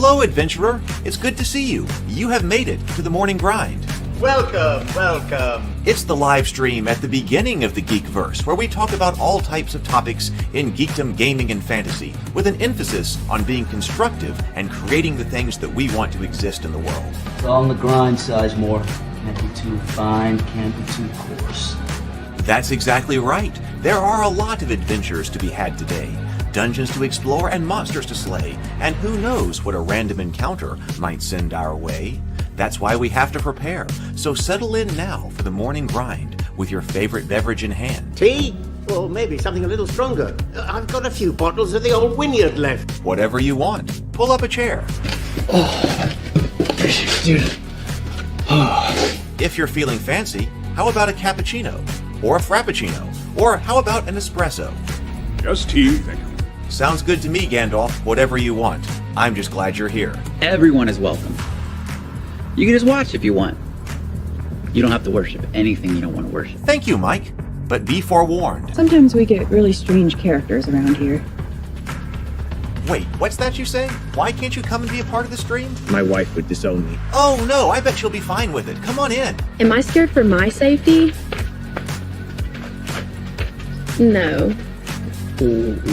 Hello, adventurer. It's good to see you. You have made it to the morning grind. Welcome, welcome. It's the live stream at the beginning of the Geekverse, where we talk about all types of topics in geekdom, gaming, and fantasy, with an emphasis on being constructive and creating the things that we want to exist in the world. It's all on the grind, Sizemore. Can't be too fine, can't be too coarse. That's exactly right. There are a lot of adventures to be had today. Dungeons to explore and monsters to slay, and who knows what a random encounter might send our way. That's why we have to prepare, so settle in now for the morning grind with your favorite beverage in hand. Tea? Or maybe something a little stronger. I've got a few bottles of the old Wynyard left. Whatever you want. Pull up a chair. Dude. If you're feeling fancy, how about a cappuccino? Or a frappuccino? Or how about an espresso? Just tea, thank you. Sounds good to me, Gandalf. Whatever you want. I'm just glad you're here. Everyone is welcome. You can just watch if you want. You don't have to worship anything you don't want to worship. Thank you, Mike. But be forewarned. Sometimes we get really strange characters around here. Wait, what's that you say? Why can't you come and be a part of the stream? My wife would disown me. Oh no, I bet she'll be fine with it. Come on in. Am I scared for my safety? No.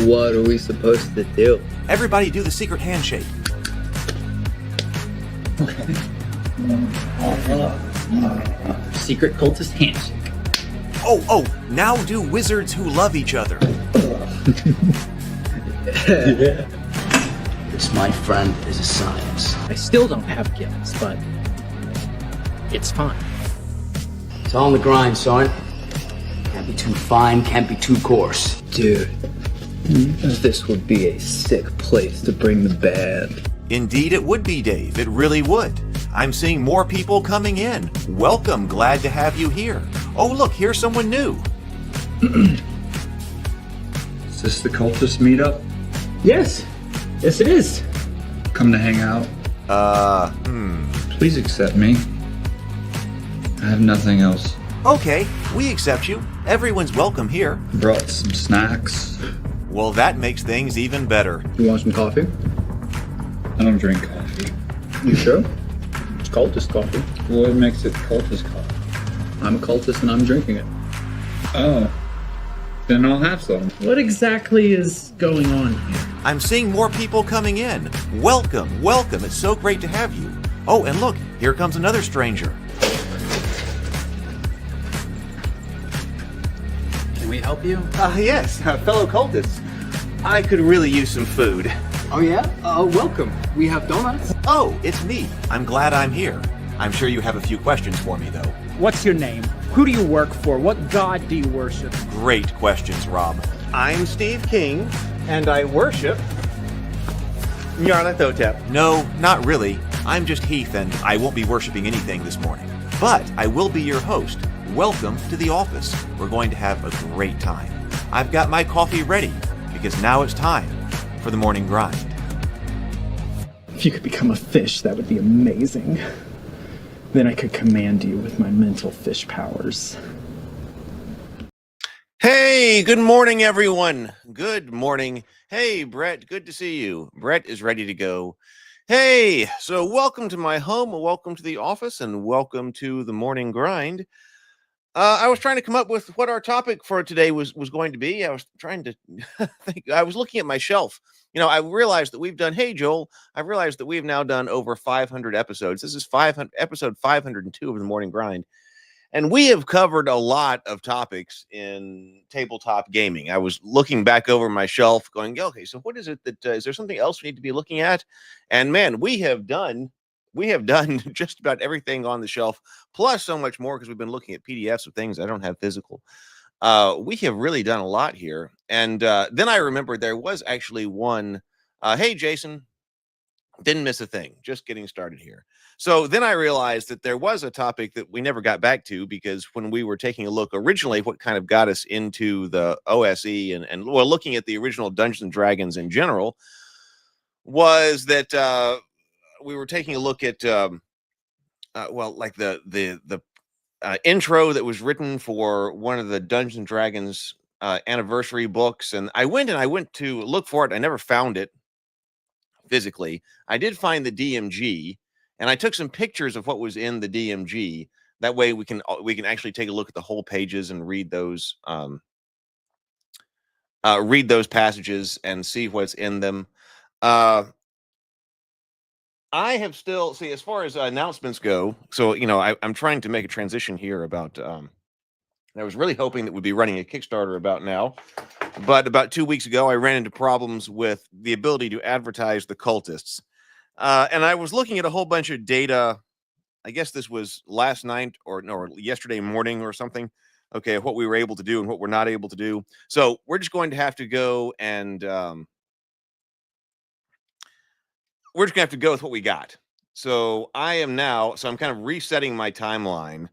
What are we supposed to do? Everybody do the secret handshake. Secret cultist handshake. Oh, now do wizards who love each other. This, my friend, is a science. I still don't have gifts, but it's fine. It's all on the grind, son. Can't be too fine, can't be too coarse. Dude, this would be a sick place to bring the band. Indeed it would be, Dave. It really would. I'm seeing more people coming in. Welcome, glad to have you here. Oh, look, here's someone new. Is this the cultist meetup? Yes it is. Come to hang out? Please accept me. I have nothing else. Okay, we accept you. Everyone's welcome here. Brought some snacks. Well, that makes things even better. You want some coffee? I don't drink coffee. You sure? It's cultist coffee. What makes it cultist coffee? I'm a cultist and I'm drinking it. Oh. Then I'll have some. What exactly is going on here? I'm seeing more people coming in. Welcome. It's so great to have you. Oh, and look, here comes another stranger. Can we help you? Yes, fellow cultists. I could really use some food. Oh yeah? Welcome. We have donuts. Oh, it's me. I'm glad I'm here. I'm sure you have a few questions for me, though. What's your name? Who do you work for? What god do you worship? Great questions, Rob. I'm Steve King, and I worship Nyarlathotep. No, not really. I'm just Heath, and I won't be worshiping anything this morning. But I will be your host. Welcome to the office. We're going to have a great time. I've got my coffee ready, because now it's time for the morning grind. If you could become a fish, that would be amazing. Then I could command you with my mental fish powers. Hey, good morning, everyone. Good morning. Hey, Brett, good to see you. Brett is ready to go. Hey, so welcome to my home, welcome to the office, and welcome to the morning grind. I was trying to come up with what our topic for today was going to be. I was trying to think. I was looking at my shelf. You know, I realized that we've done, hey, Joel, I realized that we've now done over 500 episodes. This is episode 502 of the morning grind. And we have covered a lot of topics in tabletop gaming. I was looking back over my shelf going, okay, so what is it that, is there something else we need to be looking at? And man, we have done just about everything on the shelf, plus so much more because we've been looking at PDFs of things I don't have physical. We have really done a lot here. And then I remembered there was actually one, hey, Jason, didn't miss a thing, just getting started here. So then I realized that there was a topic that we never got back to because when we were taking a look originally, what kind of got us into the OSE and well, looking at the original Dungeons and Dragons in general was that we were taking a look at, like the intro that was written for one of the Dungeons and Dragons anniversary books. And I went to look for it. I never found it. physically. I did find the DMG, and I took some pictures of what was in the DMG. That way we can actually take a look at the whole pages and read those passages and see what's in them. I have still see as far as announcements go. So I'm trying to make a transition here about. I was really hoping that we'd be running a Kickstarter about now, but about 2 weeks ago, I ran into problems with the ability to advertise the cultists, and I was looking at a whole bunch of data. I guess this was last night or yesterday morning or something. Okay, what we were able to do and what we're not able to do. So we're just going to have to go and we're just gonna have to go with what we got. So I'm kind of resetting my timeline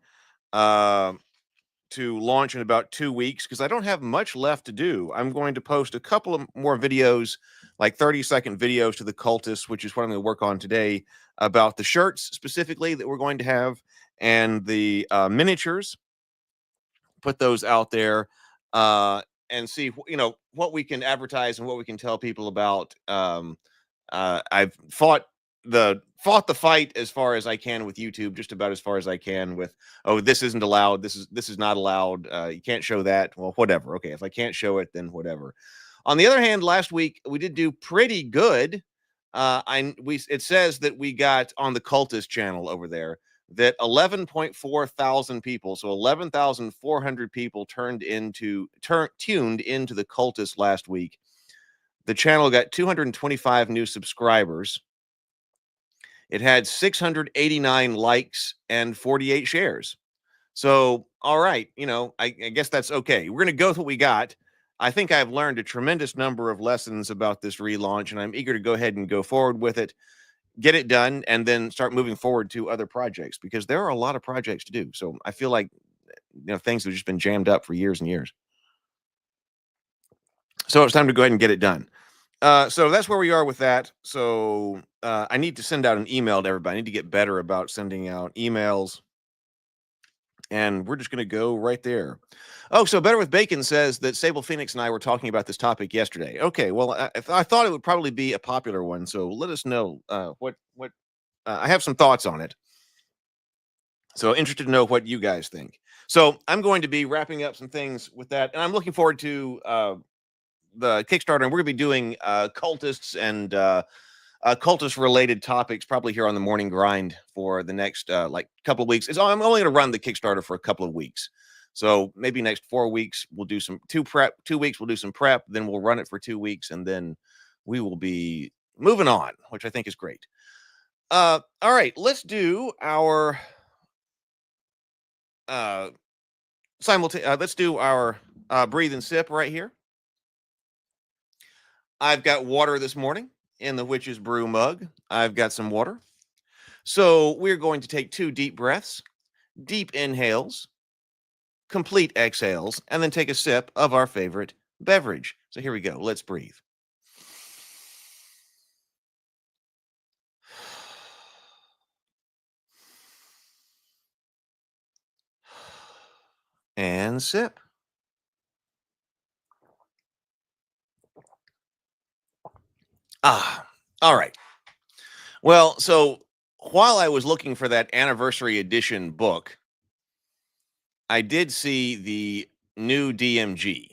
to launch in about 2 weeks because I don't have much left to do. I'm going to post a couple of more videos, like 30-second videos to the cultists, which is what I'm going to work on today, about the shirts specifically that we're going to have and the miniatures. Put those out there and see what we can advertise and what we can tell people about. I've fought the fight as far as I can with YouTube, just about as far as I can with, oh, this isn't allowed, this is not allowed, you can't show that. Well, whatever. Okay, if I can't show it, then whatever. On the other hand, last week we did do pretty good. It says that we got on the cultist channel over there that 11.4 thousand people, so 11,400 people tuned into the cultist last week. The channel got 225 new subscribers. It had 689 likes and 48 shares. So, all right, I guess that's okay. We're going to go with what we got. I think I've learned a tremendous number of lessons about this relaunch, and I'm eager to go ahead and go forward with it, get it done, and then start moving forward to other projects because there are a lot of projects to do. So I feel like things have just been jammed up for years and years. So it's time to go ahead and get it done. So that's where we are with that. So I need to send out an email to everybody. I need to get better about sending out emails. And we're just going to go right there. Oh, so Better with Bacon says that Sable Phoenix and I were talking about this topic yesterday. Okay, well, I thought it would probably be a popular one. So let us know what I have some thoughts on it. So interested to know what you guys think. So I'm going to be wrapping up some things with that. And I'm looking forward to the Kickstarter, and we're going to be doing cultists and cultist related topics probably here on the morning grind for the next couple of weeks. I'm only going to run the Kickstarter for a couple of weeks. So maybe next 4 weeks we'll do some 2 weeks we'll do some prep, then we'll run it for 2 weeks, and then we will be moving on, which I think is great. All right, let's do our let's do our breathe and sip right here. I've got water this morning in the Witch's Brew mug. I've got some water. So we're going to take 2 deep breaths, deep inhales, complete exhales, and then take a sip of our favorite beverage. So here we go. Let's breathe. And sip. All right. Well, so while I was looking for that anniversary edition book, I did see the new DMG.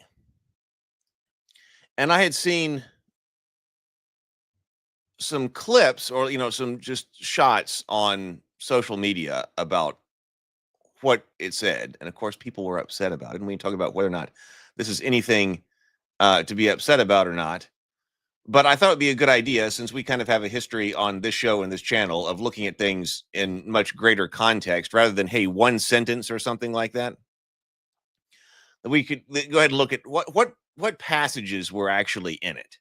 And I had seen some clips or, some just shots on social media about what it said. And of course, people were upset about it. And we can talk about whether or not this is anything to be upset about or not. But I thought it'd be a good idea, since we kind of have a history on this show and this channel of looking at things in much greater context rather than, hey, one sentence or something like that. We could go ahead and look at what passages were actually in it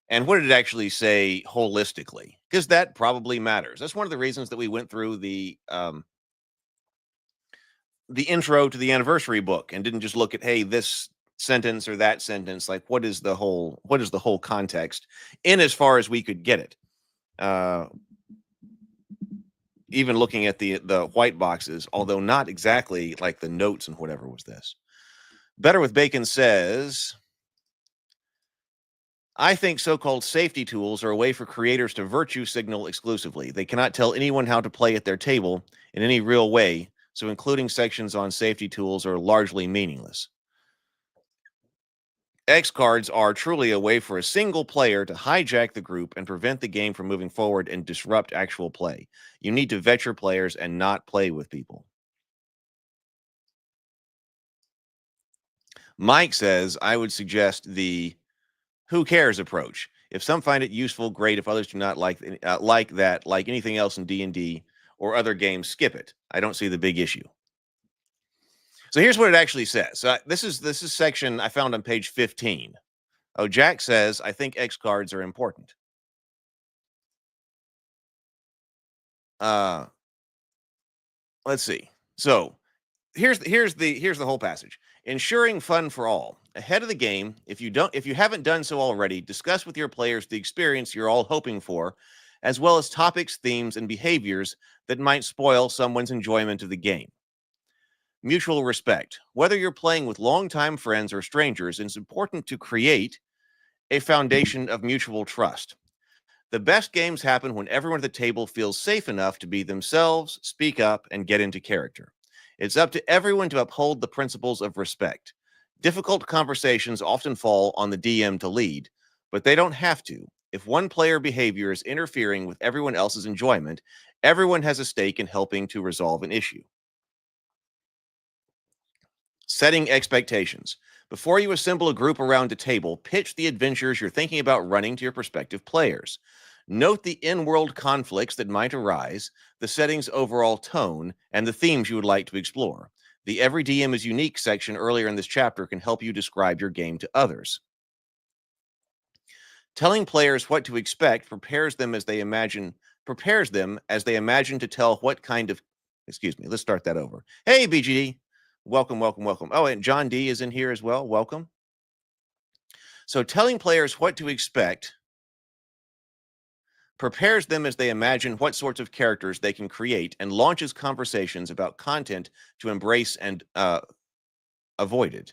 and what did it actually say holistically, because that probably matters. That's one of the reasons that we went through the intro to the anniversary book and didn't just look at, hey, this sentence or that sentence, like what is the whole context in as far as we could get it. Even looking at the white boxes, although not exactly like the notes and whatever was this. Better with Bacon says, I think so-called safety tools are a way for creators to virtue signal exclusively. They cannot tell anyone how to play at their table in any real way, so including sections on safety tools are largely meaningless. X cards are truly a way for a single player to hijack the group and prevent the game from moving forward and disrupt actual play. You need to vet your players and not play with people. Mike says, I would suggest the who cares approach. If some find it useful, great. If others do not like that, like anything else in D&D or other games, skip it. I don't see the big issue. So here's what it actually says. This is section I found on page 15. Oh, Jack says, I think X cards are important. Let's see. So here's the whole passage. Ensuring fun for all. Ahead of the game, if you haven't done so already, discuss with your players the experience you're all hoping for, as well as topics, themes, and behaviors that might spoil someone's enjoyment of the game. Mutual respect. Whether you're playing with longtime friends or strangers, it's important to create a foundation of mutual trust. The best games happen when everyone at the table feels safe enough to be themselves, speak up, and get into character. It's up to everyone to uphold the principles of respect. Difficult conversations often fall on the DM to lead, but they don't have to. If one player behavior is interfering with everyone else's enjoyment, everyone has a stake in helping to resolve an issue. Setting expectations. Before you assemble a group around a table, pitch the adventures you're thinking about running to your prospective players. Note the in-world conflicts that might arise, the setting's overall tone, and the themes you would like to explore. The Every DM is Unique section earlier in this chapter can help you describe your game to others. Telling players what to expect prepares them as they imagine to tell what kind of, let's start that over. Hey, BGD. Welcome. Oh, and John D is in here as well. Welcome. So telling players what to expect prepares them as they imagine what sorts of characters they can create and launches conversations about content to embrace and avoided.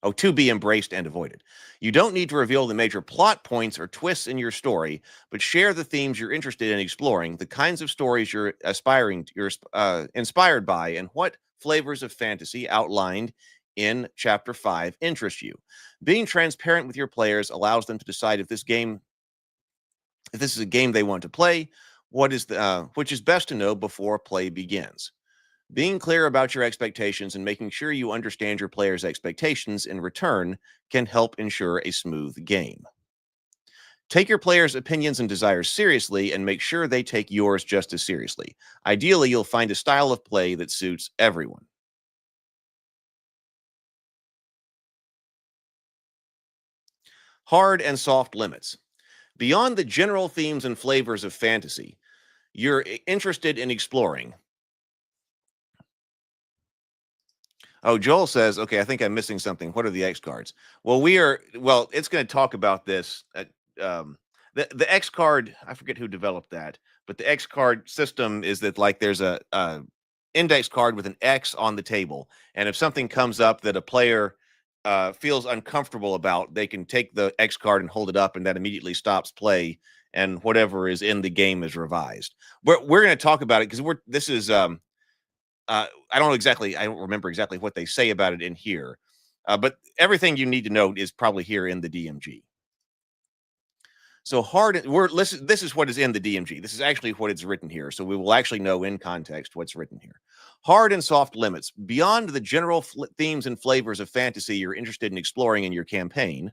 Oh, to be embraced and avoided. You don't need to reveal the major plot points or twists in your story, but share the themes you're interested in exploring, the kinds of stories you're inspired by, and what flavors of fantasy outlined in Chapter 5 interest you. Being transparent with your players allows them to decide if this is a game they want to play, which is best to know before play begins. Being clear about your expectations and making sure you understand your players' expectations in return can help ensure a smooth game. Take your players' opinions and desires seriously and make sure they take yours just as seriously. Ideally, you'll find a style of play that suits everyone. Hard and soft limits. Beyond the general themes and flavors of fantasy, you're interested in exploring. Oh, Joel says, okay, I think I'm missing something. What are the X cards? Well, it's going to talk about this. The X card, I forget who developed that, but the X card system is that like there's a index card with an X on the table. And if something comes up that a player feels uncomfortable about, they can take the X card and hold it up, and that immediately stops play, and whatever is in the game is revised. We're going to talk about it because this is I don't remember exactly what they say about it in here, but everything you need to know is probably here in the DMG. So this is what is in the DMG. This is actually what it's written here. So we will actually know in context what's written here. Hard and soft limits. Beyond the general themes and flavors of fantasy you're interested in exploring in your campaign,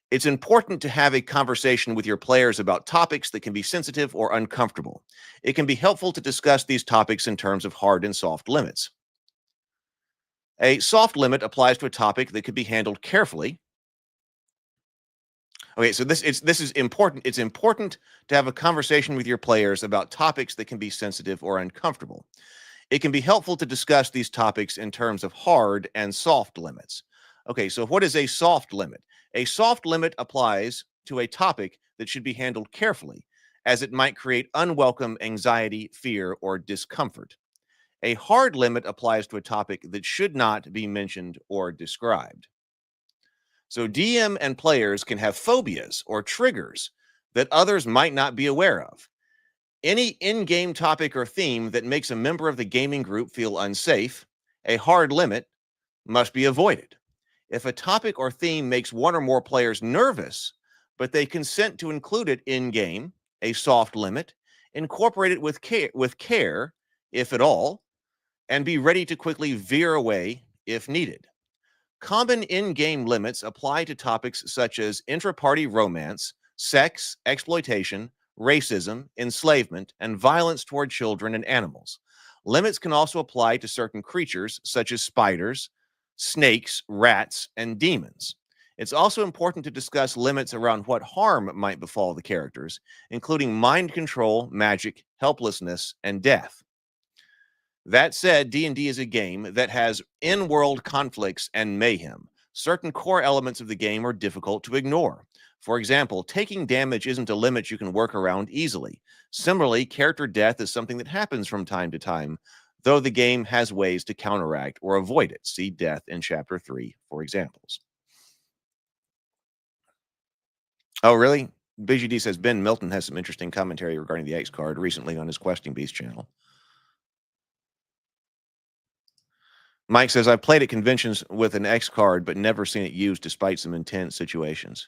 it's important to have a conversation with your players about topics that can be sensitive or uncomfortable. It can be helpful to discuss these topics in terms of hard and soft limits. A soft limit applies to a topic that could be handled carefully. Okay, so this is important. It's important to have a conversation with your players about topics that can be sensitive or uncomfortable. It can be helpful to discuss these topics in terms of hard and soft limits. Okay, so what is a soft limit? A soft limit applies to a topic that should be handled carefully, as it might create unwelcome anxiety, fear, or discomfort. A hard limit applies to a topic that should not be mentioned or described. So DM and players can have phobias or triggers that others might not be aware of. Any in-game topic or theme that makes a member of the gaming group feel unsafe, a hard limit, must be avoided. If a topic or theme makes one or more players nervous, but they consent to include it in-game, a soft limit, incorporate it with care, if at all, and be ready to quickly veer away if needed. Common in-game limits apply to topics such as intra-party romance, sex, exploitation, racism, enslavement, and violence toward children and animals. Limits can also apply to certain creatures such as spiders, snakes, rats, and demons. It's also important to discuss limits around what harm might befall the characters, including mind control, magic, helplessness, and death. That said, D&D is a game that has in-world conflicts and mayhem. Certain core elements of the game are difficult to ignore. For example, taking damage isn't a limit you can work around easily. Similarly, character death is something that happens from time to time, though the game has ways to counteract or avoid it. See Death in Chapter 3 for examples. Oh, really? BGD says Ben Milton has some interesting commentary regarding the X card recently on his Questing Beast channel. Mike says, I've played at conventions with an X card, but never seen it used despite some intense situations.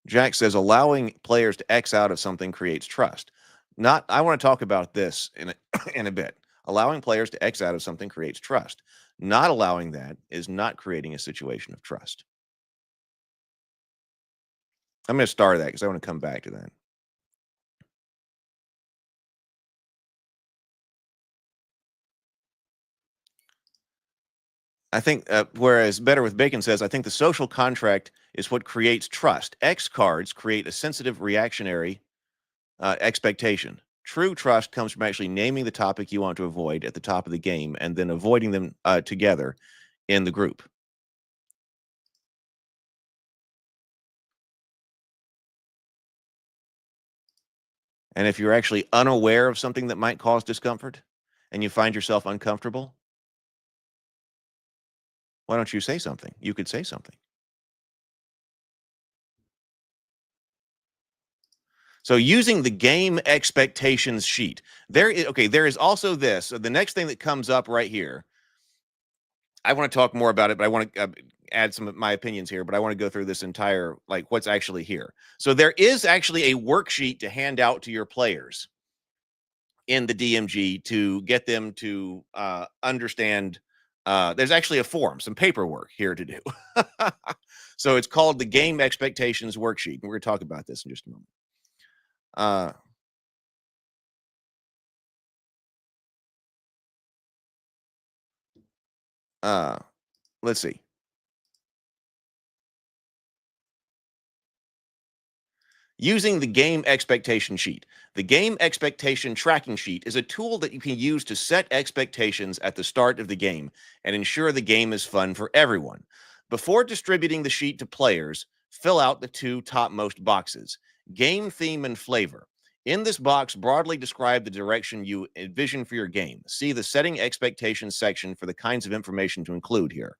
Jack says, allowing players to X out of something creates trust. I want to talk about this in a bit. Allowing players to X out of something creates trust. Not allowing that is not creating a situation of trust. I'm going to star that because I want to come back to that. I think, whereas Better with Bacon says, I think the social contract is what creates trust. X cards create a sensitive reactionary expectation. True trust comes from actually naming the topic you want to avoid at the top of the game and then avoiding them together in the group. And if you're actually unaware of something that might cause discomfort and you find yourself uncomfortable, why don't you say something? You could say something. So using the game expectations sheet, there is also this. So the next thing that comes up right here, I want to talk more about it, but I want to add some of my opinions here, but I want to go through this entire, like what's actually here. So there is actually a worksheet to hand out to your players in the DMG to get them to understand. There's actually a form, some paperwork here to do. So it's called the Game Expectations Worksheet. And we're going to talk about this in just a moment. Let's see. Using the game expectation sheet. The game expectation tracking sheet is a tool that you can use to set expectations at the start of the game and ensure the game is fun for everyone. Before distributing the sheet to players, fill out the two topmost boxes, game theme and flavor. In this box, broadly describe the direction you envision for your game. See the setting expectations section for the kinds of information to include here.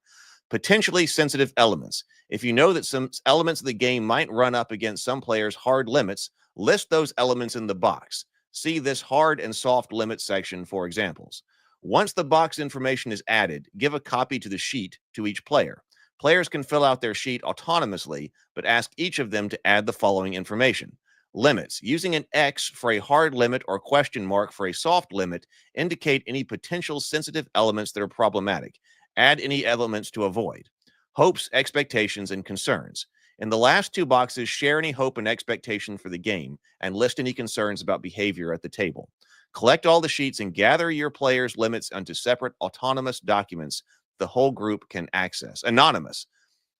Potentially sensitive elements. If you know that some elements of the game might run up against some players' hard limits, list those elements in the box. See this hard and soft limit section for examples. Once the box information is added, give a copy to the sheet to each player. Players can fill out their sheet autonomously, but ask each of them to add the following information. Limits. Using an X for a hard limit or question mark for a soft limit indicate any potential sensitive elements that are problematic. Add any elements to avoid. Hopes, expectations, and concerns. In the last two boxes, share any hope and expectation for the game and list any concerns about behavior at the table. Collect all the sheets and gather your players' limits onto separate autonomous documents the whole group can access. Anonymous.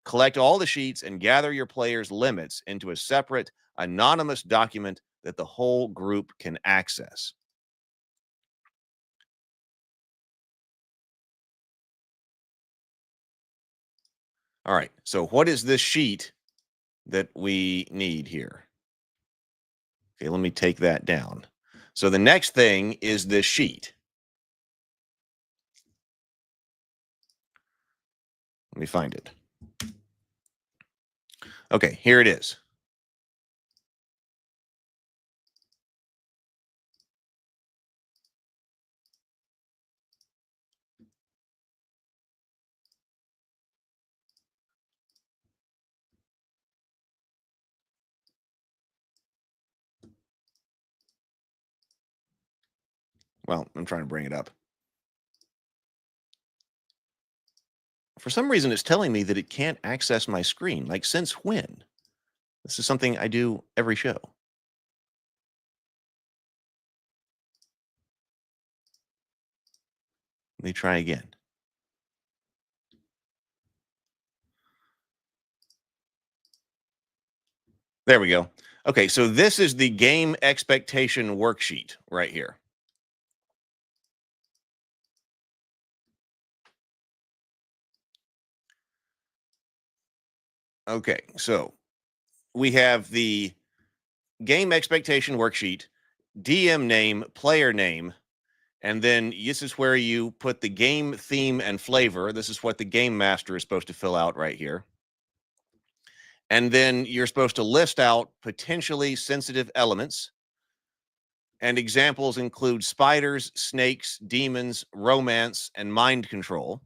Collect all the sheets and gather your players' limits into a separate anonymous document that the whole group can access. All right, so what is this sheet that we need here? Okay, let me take that down. So the next thing is this sheet. Let me find it. Okay, here it is. Well, I'm trying to bring it up. For some reason, it's telling me that it can't access my screen. Like, since when? This is something I do every show. Let me try again. There we go. Okay, so this is the game expectation worksheet right here. Okay, so we have the game expectation worksheet, DM name, player name, and then this is where you put the game theme and flavor. This is what the game master is supposed to fill out right here. And then you're supposed to list out potentially sensitive elements. And examples include spiders, snakes, demons, romance, and mind control.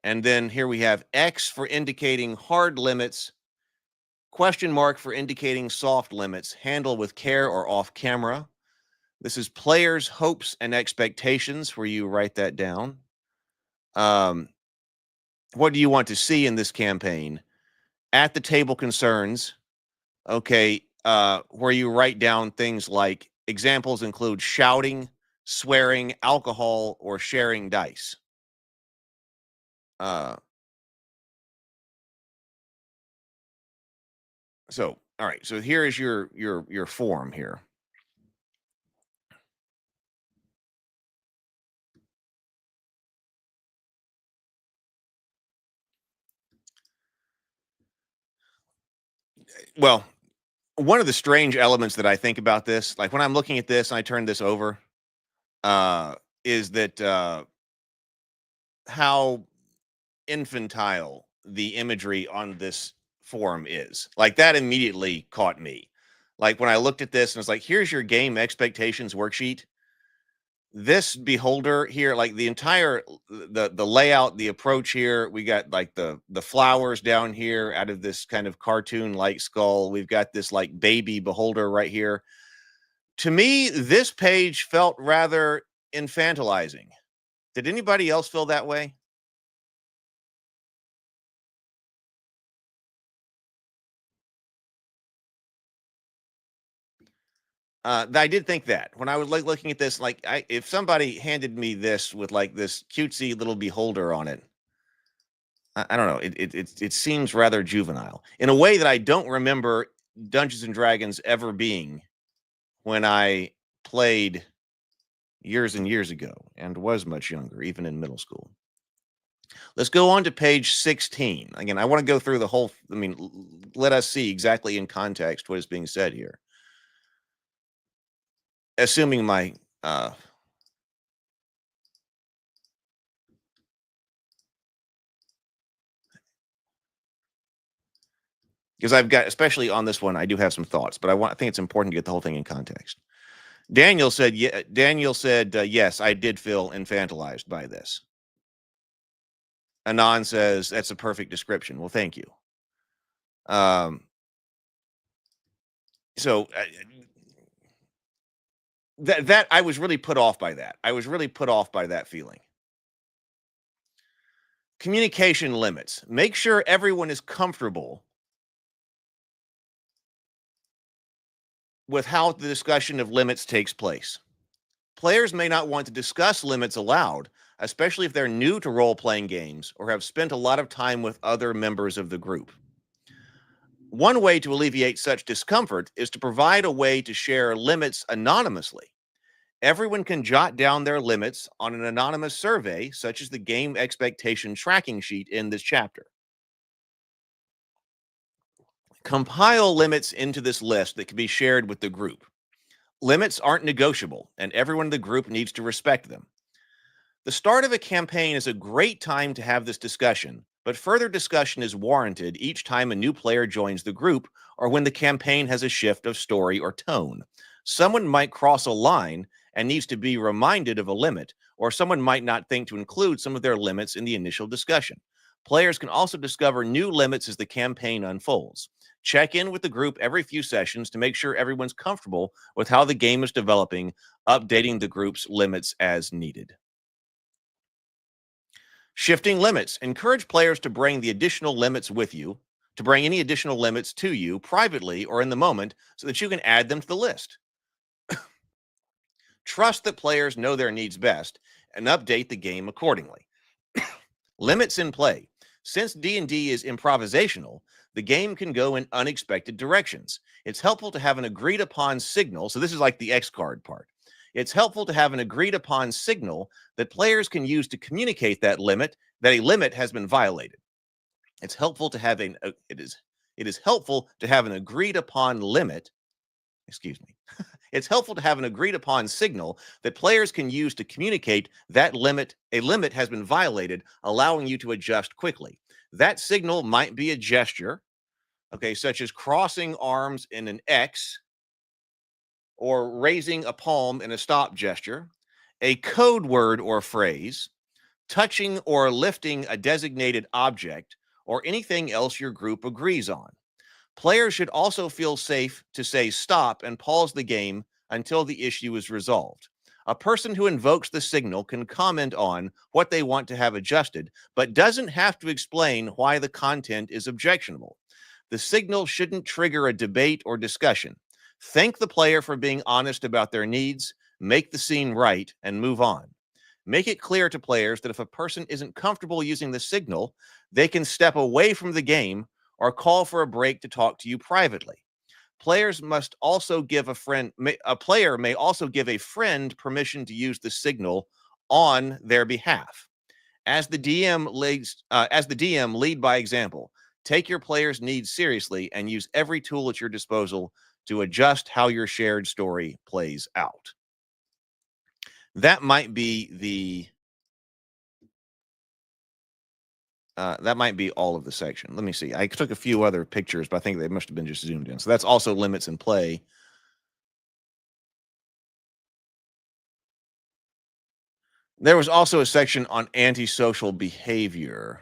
And then here we have X for indicating hard limits, question mark for indicating soft limits, handle with care or off camera. This is players' hopes and expectations, where you write that down. What do you want to see in this campaign? At the table concerns, okay, where you write down things like examples include shouting, swearing, alcohol, or sharing dice. So, all right. So here is your form here. Well, one of the strange elements that I think about this, like when I'm looking at this and I turn this over, is that how infantile the imagery on this form is. Like that immediately caught me. Like when I looked at this and it's like, here's your game expectations worksheet. This beholder here, like the entire the layout, the approach here, we got like the flowers down here out of this kind of cartoon like skull. We've got this like baby beholder right here. To me, this page felt rather infantilizing. Did anybody else feel that way? I did think that when I was like looking at this, like if somebody handed me this with like this cutesy little beholder on it, I don't know. It seems rather juvenile in a way that I don't remember Dungeons and Dragons ever being when I played years and years ago and was much younger, even in middle school. Let's go on to page 16. Again, I want to go through the whole. I mean, let us see exactly in context what is being said here. Assuming my because I've got, especially on this one, I do have some thoughts, but I think it's important to get the whole thing in context. Daniel said, yes, I did feel infantilized by this. Anon says, that's a perfect description. Well, thank you. So that I was really put off by that. I was really put off by that feeling. Communication limits. Make sure everyone is comfortable with how the discussion of limits takes place. Players may not want to discuss limits aloud, especially if they're new to role-playing games or have spent a lot of time with other members of the group. One way to alleviate such discomfort is to provide a way to share limits anonymously. Everyone can jot down their limits on an anonymous survey, such as the game expectation tracking sheet in this chapter. Compile limits into this list that can be shared with the group. Limits aren't negotiable, and everyone in the group needs to respect them. The start of a campaign is a great time to have this discussion, but further discussion is warranted each time a new player joins the group or when the campaign has a shift of story or tone. Someone might cross a line and needs to be reminded of a limit, or someone might not think to include some of their limits in the initial discussion. Players can also discover new limits as the campaign unfolds. Check in with the group every few sessions to make sure everyone's comfortable with how the game is developing, updating the group's limits as needed. Shifting limits. Encourage players to bring the additional limits with you, to bring any additional limits to you privately or in the moment so that you can add them to the list. Trust that players know their needs best and update the game accordingly. Limits in play. Since D&D is improvisational, the game can go in unexpected directions. It's helpful to have an agreed upon signal. So this is like the X card part. It's helpful to have an agreed upon signal that players can use to communicate that a limit has been violated. It's helpful to have it is helpful to have an agreed upon limit. Excuse me. It's helpful to have an agreed upon signal that players can use to communicate that a limit has been violated, allowing you to adjust quickly. That signal might be a gesture, okay, such as crossing arms in an X, or raising a palm in a stop gesture, a code word or phrase, touching or lifting a designated object, or anything else your group agrees on. Players should also feel safe to say stop and pause the game until the issue is resolved. A person who invokes the signal can comment on what they want to have adjusted, but doesn't have to explain why the content is objectionable. The signal shouldn't trigger a debate or discussion. Thank the player for being honest about their needs, make the scene right, and move on. Make it clear to players that if a person isn't comfortable using the signal, they can step away from the game or call for a break to talk to you privately. Players must also give a player may also give a friend permission to use the signal on their behalf. As the DM lead by example. Take your players' needs seriously and use every tool at your disposal to adjust how your shared story plays out. That might be all of the section. Let me see. I took a few other pictures, but I think they must have been just zoomed in. So that's also limits in play. There was also a section on antisocial behavior.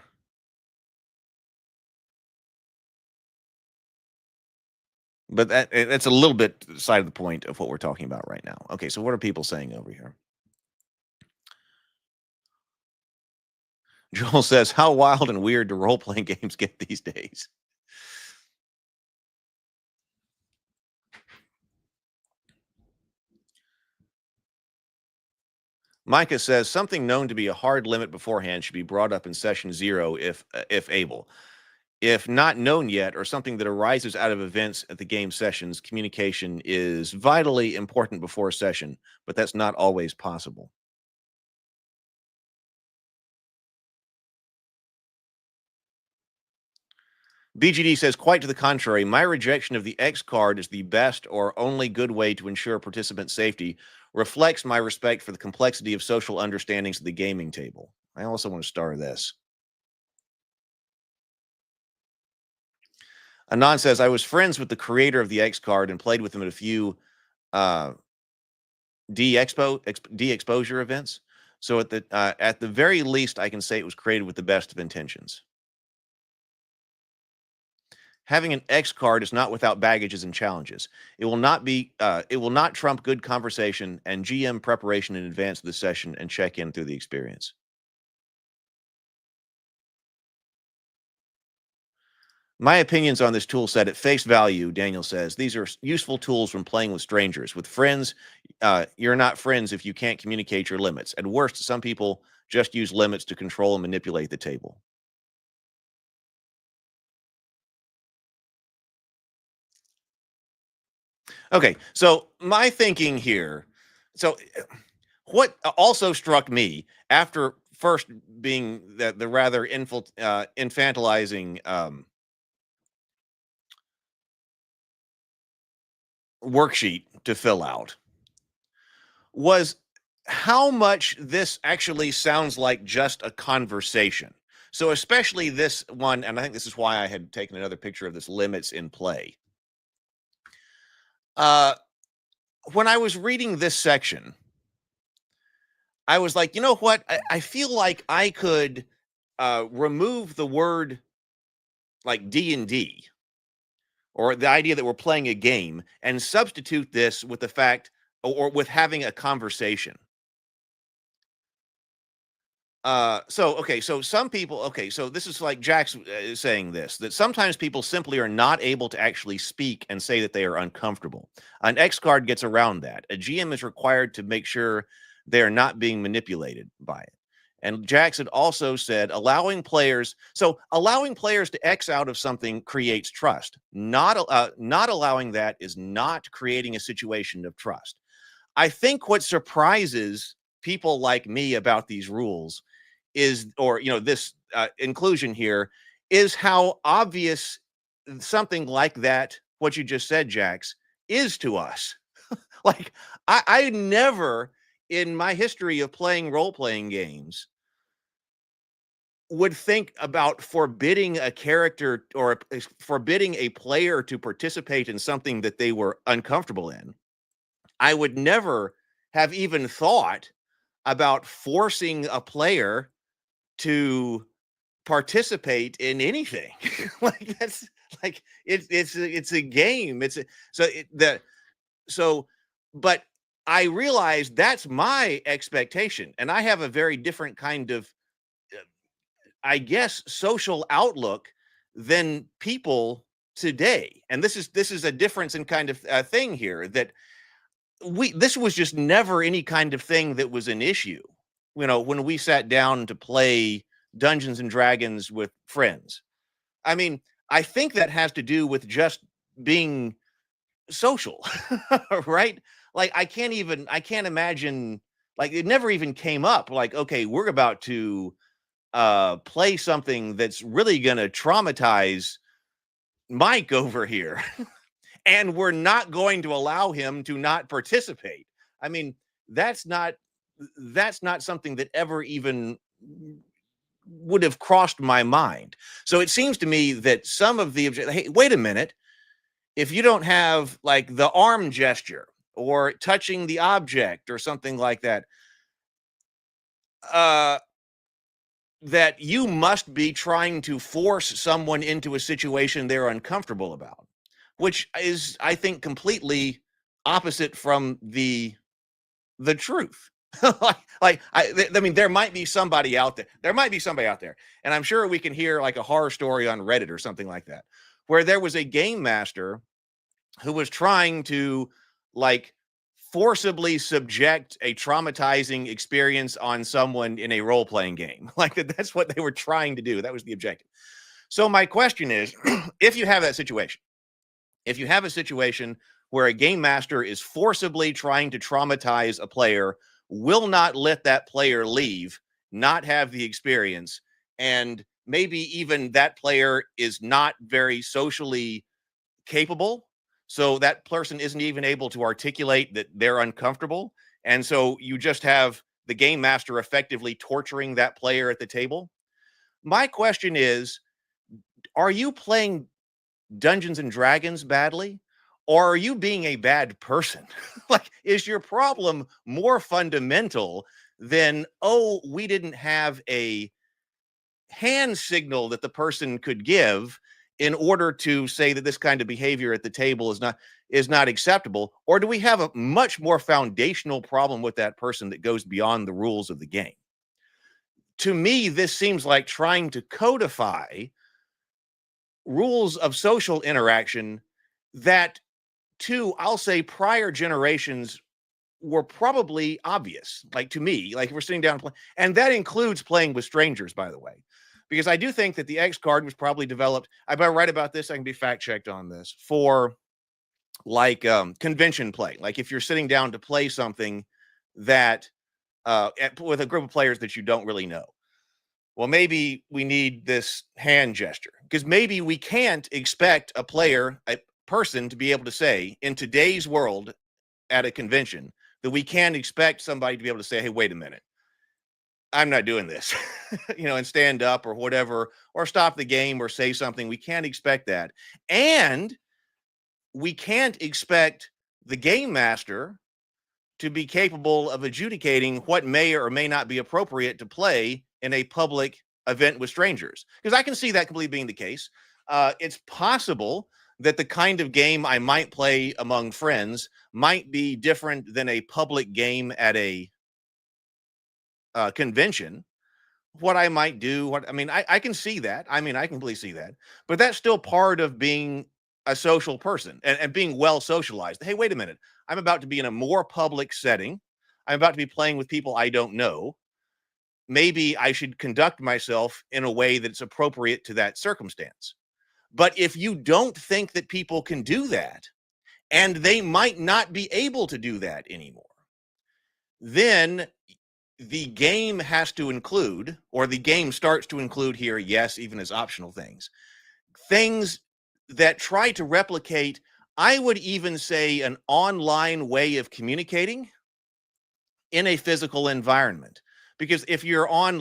But that's a little bit side of the point of what we're talking about right now. Okay, so what are people saying over here? Joel says, how wild and weird do role-playing games get these days? Micah says, something known to be a hard limit beforehand should be brought up in session 0 if able. If not known yet, or something that arises out of events at the game sessions, communication is vitally important before a session, but that's not always possible. BGD says, quite to the contrary, my rejection of the X card is the best or only good way to ensure participant safety, reflects my respect for the complexity of social understandings of the gaming table. I also want to star this. Anon says, I was friends with the creator of the X card and played with him at a few de-exposure events. So at the very least, I can say it was created with the best of intentions. Having an X card is not without baggages and challenges. It will not trump good conversation and GM preparation in advance of the session and check in through the experience. My opinions on this tool set at face value, Daniel says, these are useful tools when playing with strangers. With friends, you're not friends if you can't communicate your limits. At worst, some people just use limits to control and manipulate the table. Okay, so my thinking here, so what also struck me after first being the rather infantilizing worksheet to fill out, was how much this actually sounds like just a conversation. So especially this one, and I think this is why I had taken another picture of this limits in play. When I was reading this section, I was like, you know what? I feel like I could remove the word like D&D or the idea that we're playing a game and substitute this with the fact or with having a conversation. So some people, so this is like Jack's saying this, that sometimes people simply are not able to actually speak and say that they are uncomfortable. An X card gets around that. A GM is required to make sure they are not being manipulated by it. And Jackson also said allowing players to X out of something creates trust. Not allowing that is not creating a situation of trust. I think what surprises people like me about these rules is, or this inclusion here, is how obvious something like that, what you just said, Jax, is to us. Like I never in my history of playing role-playing games would think about forbidding a character or forbidding a player to participate in something that they were uncomfortable in. I would never have even thought about forcing a player to participate in anything. Like that's like it's a game. But I realized that's my expectation, and I have a very different kind of I guess social outlook than people today. And this is a difference in kind of thing here, that this was just never any kind of thing that was an issue. When we sat down to play Dungeons and Dragons with friends. I mean, I think that has to do with just being social, right? Like I can't imagine, like it never even came up like, okay, we're about to play something that's really going to traumatize Mike over here. And we're not going to allow him to not participate. I mean, that's not something that ever even would have crossed my mind. So it seems to me that some of the hey, wait a minute, if you don't have like the arm gesture or touching the object or something like that, that you must be trying to force someone into a situation they're uncomfortable about, which is, I think, completely opposite from the truth. I mean, there might be somebody out there. And I'm sure we can hear like a horror story on Reddit or something like that, where there was a game master who was trying to like forcibly subject a traumatizing experience on someone in a role-playing game. Like that's what they were trying to do. That was the objective. So my question is, if you have that situation, if you have a situation where a game master is forcibly trying to traumatize a player, will not let that player leave, not have the experience, and maybe even that player is not very socially capable, so that person isn't even able to articulate that they're uncomfortable, and so you just have the game master effectively torturing that player at the table. My question is, are you playing Dungeons and Dragons badly, or are you being a bad person? Like, is your problem more fundamental than, oh, we didn't have a hand signal that the person could give in order to say that this kind of behavior at the table is not acceptable? Or do we have a much more foundational problem with that person that goes beyond the rules of the game? To me, this seems like trying to codify rules of social interaction that, to, I'll say, prior generations were probably obvious. Like, to me, like we're sitting down and playing, and that includes playing with strangers, by the way, because I do think that the X card was probably developed. I write about this. I can be fact checked on this, for like convention play. Like if you're sitting down to play something that with a group of players that you don't really know. Well, maybe we need this hand gesture, because maybe we can't expect a person to be able to say in today's world at a convention that we can't expect somebody to be able to say, hey, wait a minute, I'm not doing this, and stand up or whatever, or stop the game or say something. We can't expect that. And we can't expect the game master to be capable of adjudicating what may or may not be appropriate to play in a public event with strangers. Because I can see that completely being the case. It's possible that the kind of game I might play among friends might be different than a public game at a convention. What I might do, I can see that. I can completely see that. But that's still part of being a social person and being well socialized. Hey, wait a minute. I'm about to be in a more public setting. I'm about to be playing with people I don't know. Maybe I should conduct myself in a way that's appropriate to that circumstance. But if you don't think that people can do that, and they might not be able to do that anymore, then the game has to include, or the game starts to include here, yes, even as optional things that try to replicate, I would even say, an online way of communicating in a physical environment. Because if you're on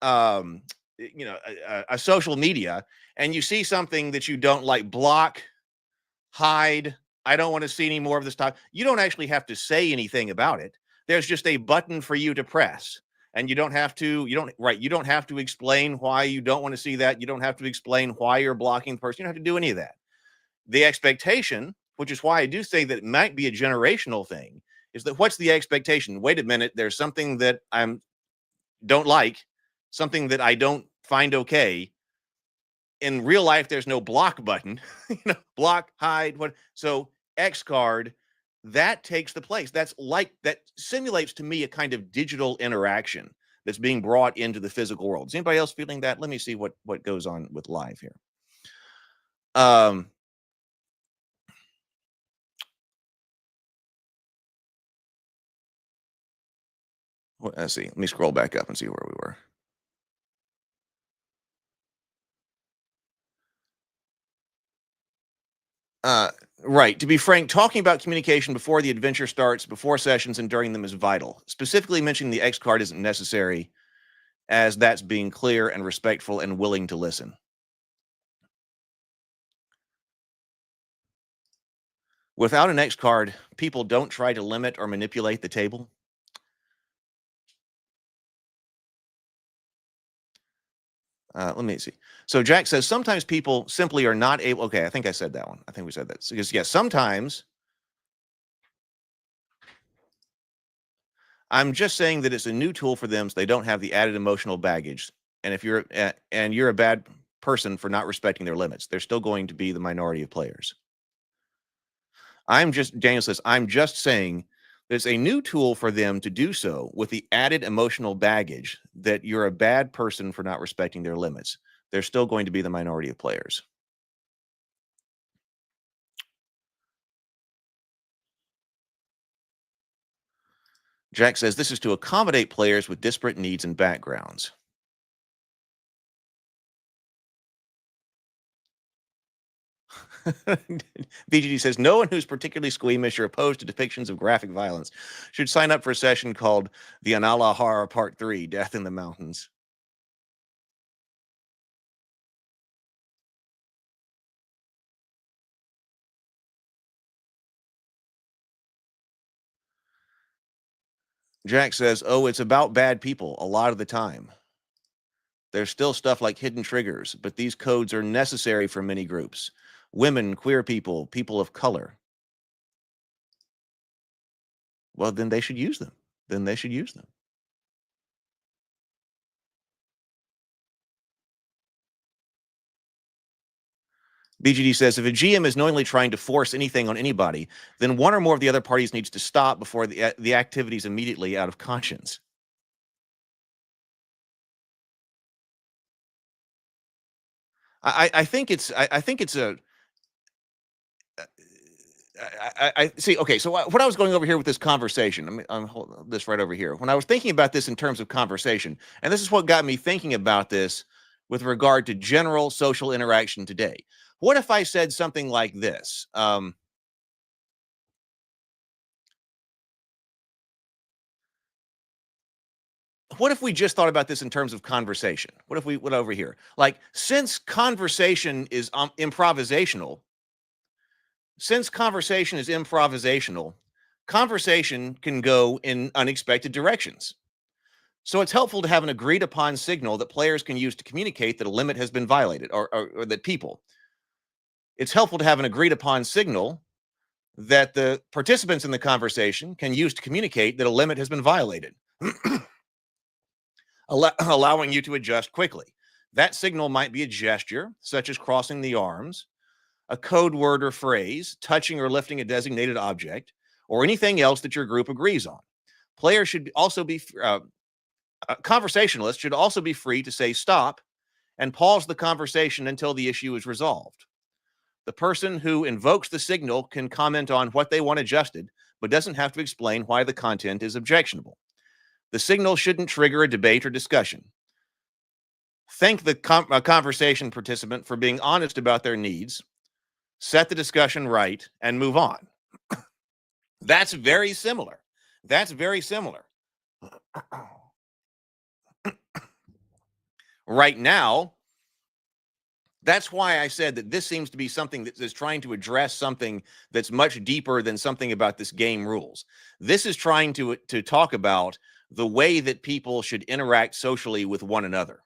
a social media and you see something that you don't like, block, hide, I don't want to see any more of this stuff. You don't actually have to say anything about it. There's just a button for you to press, and you don't have to explain why you don't want to see that. You don't have to explain why you're blocking the person. You don't have to do any of that. The expectation, which is why I do say that it might be a generational thing, is that what's the expectation? Wait a minute, there's something that I don't like, something that I don't find okay. In real life, there's no block button, block, hide, what? So X card, that takes the place. That simulates to me a kind of digital interaction that's being brought into the physical world. Is anybody else feeling that? Let me see what goes on with live here. Let's see. Let me scroll back up and see where we were. Right. To be frank, talking about communication before the adventure starts, before sessions, and during them is vital. Specifically mentioning the X card isn't necessary, as that's being clear and respectful and willing to listen. Without an X card, people don't try to limit or manipulate the table. Let me see. So Jack says sometimes people simply are not able. Okay, I think I said that one. I think we said that. Because yes, sometimes I'm just saying that it's a new tool for them, so they don't have the added emotional baggage. And if you're a bad person for not respecting their limits, they're still going to be the minority of players. Daniel says, I'm just saying there's a new tool for them to do so with the added emotional baggage that you're a bad person for not respecting their limits. They're still going to be the minority of players. Jack says this is to accommodate players with disparate needs and backgrounds. BGD says no one who's particularly squeamish or opposed to depictions of graphic violence should sign up for a session called the Anala Horror Part 3, Death in the Mountains. Jack says, oh, it's about bad people a lot of the time. There's still stuff like hidden triggers, but these codes are necessary for many groups. Women, queer people, people of color. Well, then they should use them. BGD says, if a GM is knowingly trying to force anything on anybody, then one or more of the other parties needs to stop before the activities immediately out of conscience. I think it's a. I see. Okay, so what I was going over here with this conversation, I'm holding this right over here. When I was thinking about this in terms of conversation, and this is what got me thinking about this with regard to general social interaction today. What if I said something like this? what if we just thought about this in terms of conversation? What if we went over here? Like, since conversation is improvisational, conversation can go in unexpected directions. So it's helpful to have an agreed upon signal that players can use to communicate that a limit has been violated, or that people. It's helpful to have an agreed upon signal that the participants in the conversation can use to communicate that a limit has been violated, allowing you to adjust quickly. That signal might be a gesture, such as crossing the arms, a code word or phrase, touching or lifting a designated object, or anything else that your group agrees on. Players should also be, conversationalists should also be free to say stop and pause the conversation until the issue is resolved. The person who invokes the signal can comment on what they want adjusted, but doesn't have to explain why the content is objectionable. The signal shouldn't trigger a debate or discussion. Thank the conversation participant for being honest about their needs, set the discussion right, and move on. That's very similar. Right now, that's why I said that this seems to be something that is trying to address something that's much deeper than something about this game rules. This is trying to talk about the way that people should interact socially with one another.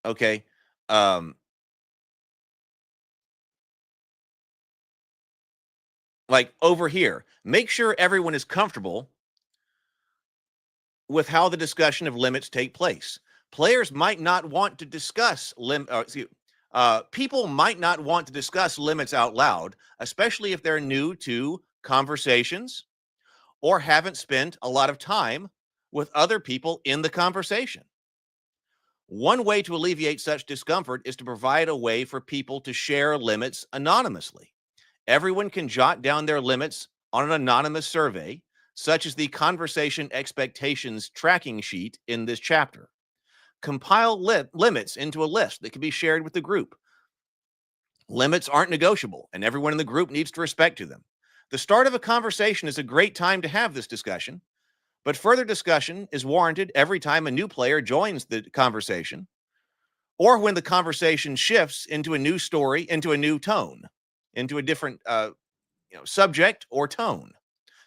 Okay. Like over here, make sure everyone is comfortable with how the discussion of limits take place. Players might not want to discuss people might not want to discuss limits out loud, especially if they're new to conversations or haven't spent a lot of time with other people in the conversation. One way to alleviate such discomfort is to provide a way for people to share limits anonymously. Everyone can jot down their limits on an anonymous survey, such as the conversation expectations tracking sheet in this chapter. Compile limits into a list that can be shared with the group. Limits aren't negotiable, and everyone in the group needs to respect to them. The start of a conversation is a great time to have this discussion, but further discussion is warranted every time a new player joins the conversation, or when the conversation shifts into a new story, into a new tone, into a different subject or tone.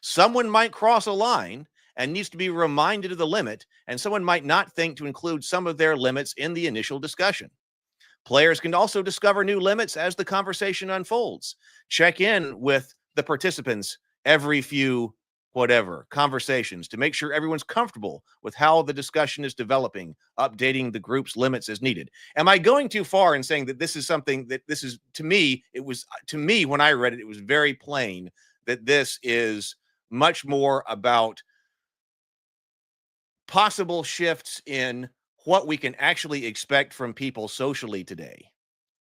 Someone might cross a line and needs to be reminded of the limit, and someone might not think to include some of their limits in the initial discussion. Players can also discover new limits as the conversation unfolds. Check in with the participants every few conversations to make sure everyone's comfortable with how the discussion is developing, updating the group's limits as needed. Am I going too far in saying that this is something that this is, to me, when I read it, it was very plain that this is much more about possible shifts in what we can actually expect from people socially today,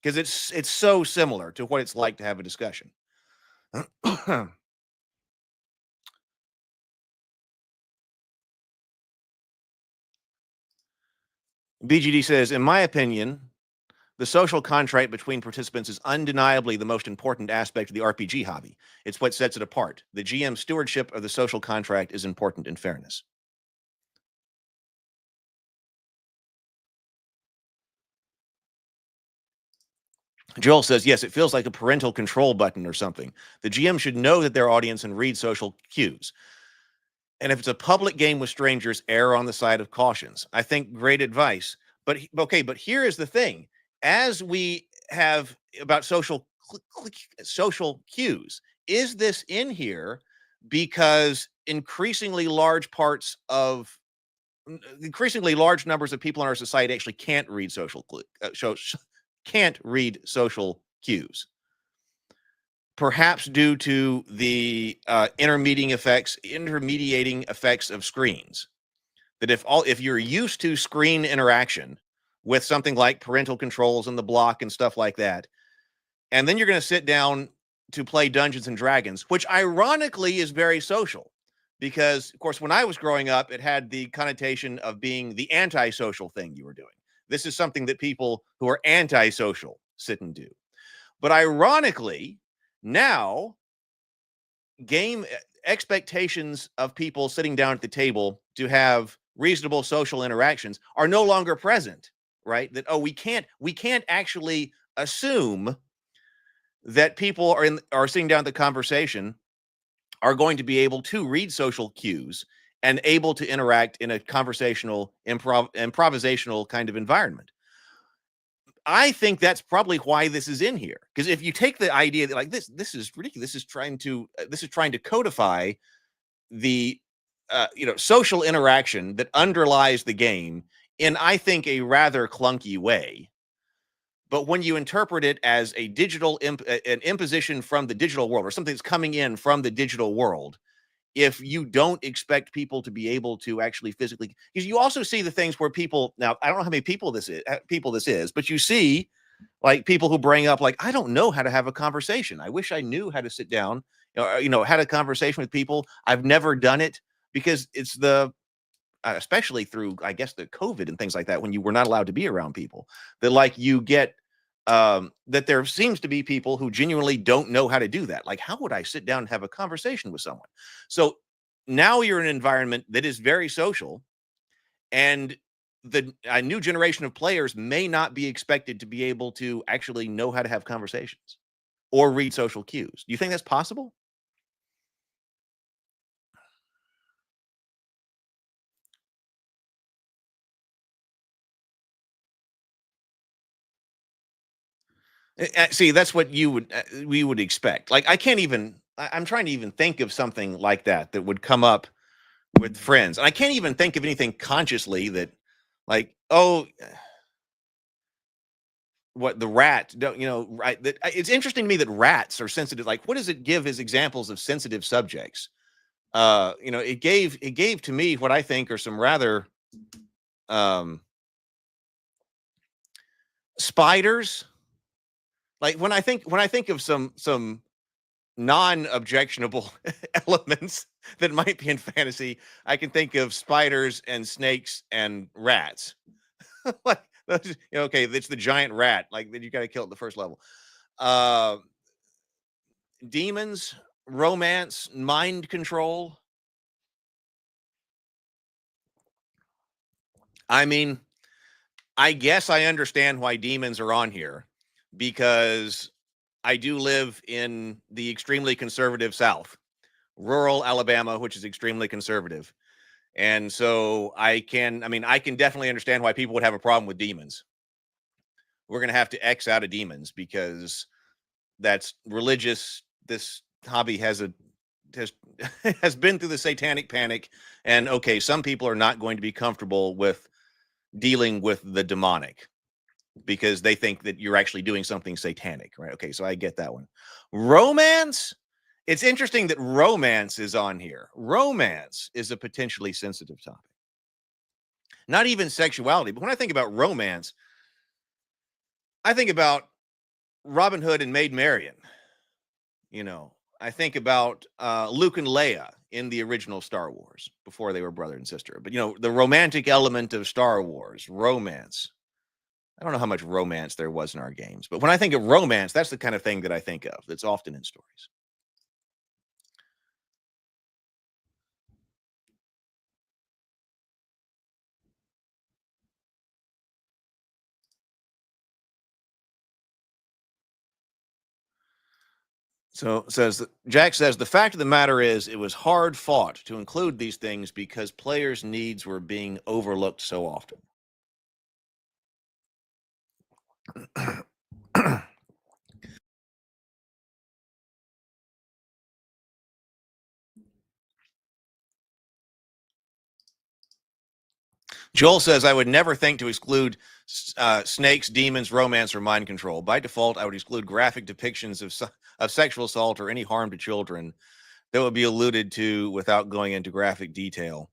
because it's so similar to what it's like to have a discussion. BGD says, in my opinion, the social contract between participants is undeniably the most important aspect of the RPG hobby. It's what sets it apart. The GM stewardship of the social contract is important in fairness. Joel says, yes, it feels like a parental control button or something. The GM should know that their audience and read social cues. And if it's a public game with strangers, err on the side of cautions. I think great advice. But here is the thing. As we have about social cues, is this in here because increasingly large numbers of people in our society actually can't read social cues, perhaps due to the intermediating effects of screens. That if you're used to screen interaction with something like parental controls and the block and stuff like that, and then you're going to sit down to play Dungeons and Dragons, which ironically is very social, because of course when I was growing up, it had the connotation of being the antisocial thing you were doing. This is something that people who are antisocial sit and do. But ironically, now expectations of people sitting down at the table to have reasonable social interactions are no longer present, right? That, oh, we can't actually assume that people are sitting down at the conversation are going to be able to read social cues and able to interact in a conversational improvisational kind of environment. I think that's probably why this is in here. Because if you take the idea that like this is ridiculous. This is trying to codify the social interaction that underlies the game in, I think, a rather clunky way. But when you interpret it as a digital an imposition from the digital world, or something that's coming in from the digital world, if you don't expect people to be able to actually physically, because you also see the things where people, now I don't know how many people this is, but you see like people who bring up like, I don't know how to have a conversation. I wish I knew how to sit down, had a conversation with people. I've never done it, because it's especially through, I guess, the COVID and things like that, when you were not allowed to be around people, that like you get that there seems to be people who genuinely don't know how to do that. Like, how would I sit down and have a conversation with someone? So now you're in an environment that is very social, and the new generation of players may not be expected to be able to actually know how to have conversations or read social cues. Do you think that's possible? See, that's what we would expect. Like, I'm trying to even think of something like that would come up with friends. And I can't even think of anything consciously that, like, oh, what the rat, right? That it's interesting to me that rats are sensitive. Like, what does it give as examples of sensitive subjects? It gave to me what I think are some rather spiders. Like, when I think of some non-objectionable elements that might be in fantasy, I can think of spiders and snakes and rats. Like, okay, it's the giant rat. Like, you got to kill it at the first level. Demons, romance, mind control. I mean, I guess I understand why demons are on here, because I do live in the extremely conservative South, rural Alabama, which is extremely conservative. And so I can definitely understand why people would have a problem with demons. We're going to have to X out of demons, because that's religious. This hobby has been through the satanic panic. And okay, some people are not going to be comfortable with dealing with the demonic, because they think that you're actually doing something satanic, right? Okay, so I get that one. Romance. It's interesting that romance is on here. Romance is a potentially sensitive topic. Not even sexuality, but when I think about romance, I think about Robin Hood and Maid Marian. I think about Luke and Leia in the original Star Wars, before they were brother and sister. But, the romantic element of Star Wars, romance. I don't know how much romance there was in our games, but when I think of romance, that's the kind of thing that I think of that's often in stories. So Jack says, the fact of the matter is, it was hard fought to include these things because players' needs were being overlooked so often. Joel says, I would never think to exclude snakes, demons, romance, or mind control. By default, I would exclude graphic depictions of sexual assault or any harm to children that would be alluded to without going into graphic detail.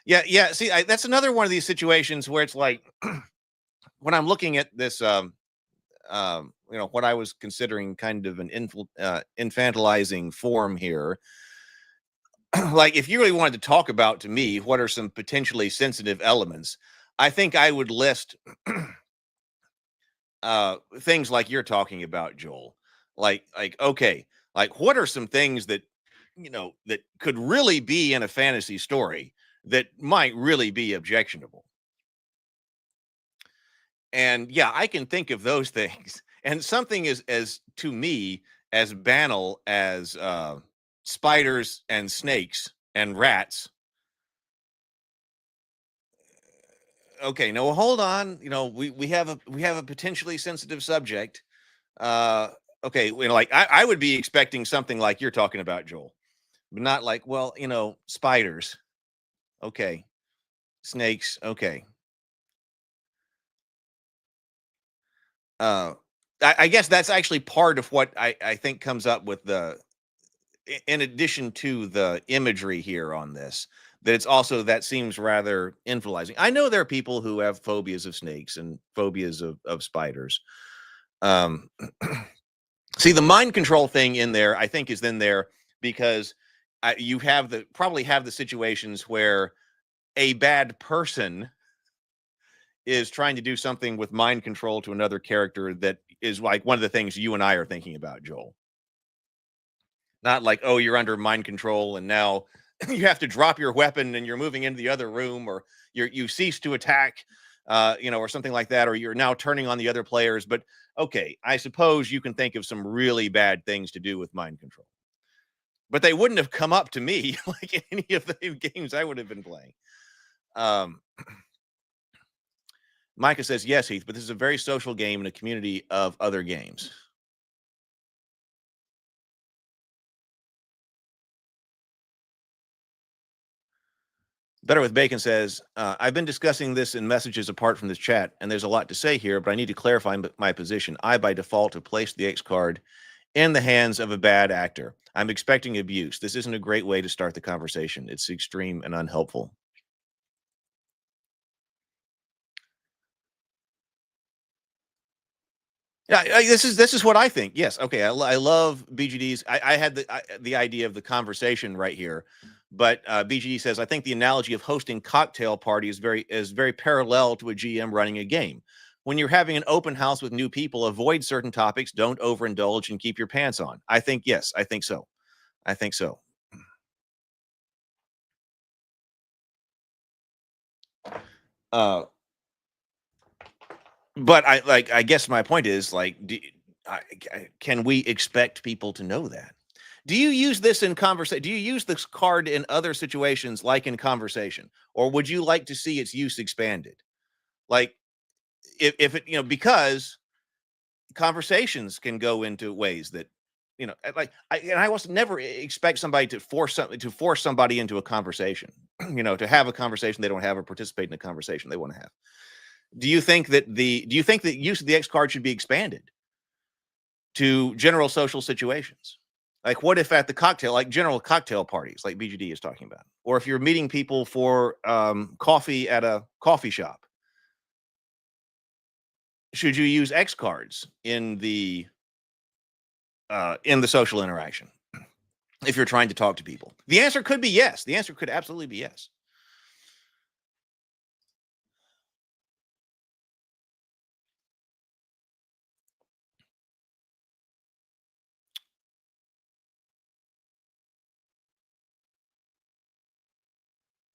Yeah. See, that's another one of these situations where it's like, when I'm looking at this, what I was considering kind of an infantilizing form here. Like, if you really wanted to talk about, to me, what are some potentially sensitive elements, I think I would list things like you're talking about, Joel. Like, okay, like, what are some things that that could really be in a fantasy story that might really be objectionable. And yeah, I can think of those things. And something as to me as banal as spiders and snakes and rats. Okay, no, hold on. We have a potentially sensitive subject. Uh, okay, like I would be expecting something like you're talking about, Joel, but not like, well, spiders. Okay, snakes. Okay. I guess that's actually part of what I think comes up with in addition to the imagery here on this, that it's also that seems rather influencing. I know there are people who have phobias of snakes and phobias of spiders. Um, see, the mind control thing in there, I think, is in there because you probably have the situations where a bad person is trying to do something with mind control to another character that is like one of the things you and I are thinking about, Joel. Not like, oh, you're under mind control and now you have to drop your weapon and you're moving into the other room, or you cease to attack, or something like that, or you're now turning on the other players. But okay, I suppose you can think of some really bad things to do with mind control. But they wouldn't have come up to me like in any of the games I would have been playing. Micah says, yes, Heath, but this is a very social game in a community of other games. Better with Bacon says, I've been discussing this in messages apart from this chat, and there's a lot to say here, but I need to clarify my position. I, by default, have placed the X card in the hands of a bad actor. I'm expecting abuse. This isn't a great way to start the conversation. It's extreme and unhelpful. Yeah, this is what I think. Yes, okay. I love BGD's. I had the idea of the conversation right here, but BGD says, I think the analogy of hosting cocktail party is very parallel to a GM running a game. When you're having an open house with new people, avoid certain topics, don't overindulge, and keep your pants on. I think yes, I think so. I think so. But I guess my point is can we expect people to know that? Do you use this in conversation? Do you use this card in other situations like in conversation, or would you like to see its use expanded? Like if it, because conversations can go into ways that, I was never expect somebody to force somebody into a conversation, to have a conversation they don't have or participate in a conversation they want to have. Do you think that use of the X card should be expanded to general social situations? Like, what if at the general cocktail parties, like BGD is talking about, or if you're meeting people for coffee at a coffee shop, should you use X cards in the social interaction if you're trying to talk to people? The answer could be yes. The answer could absolutely be yes.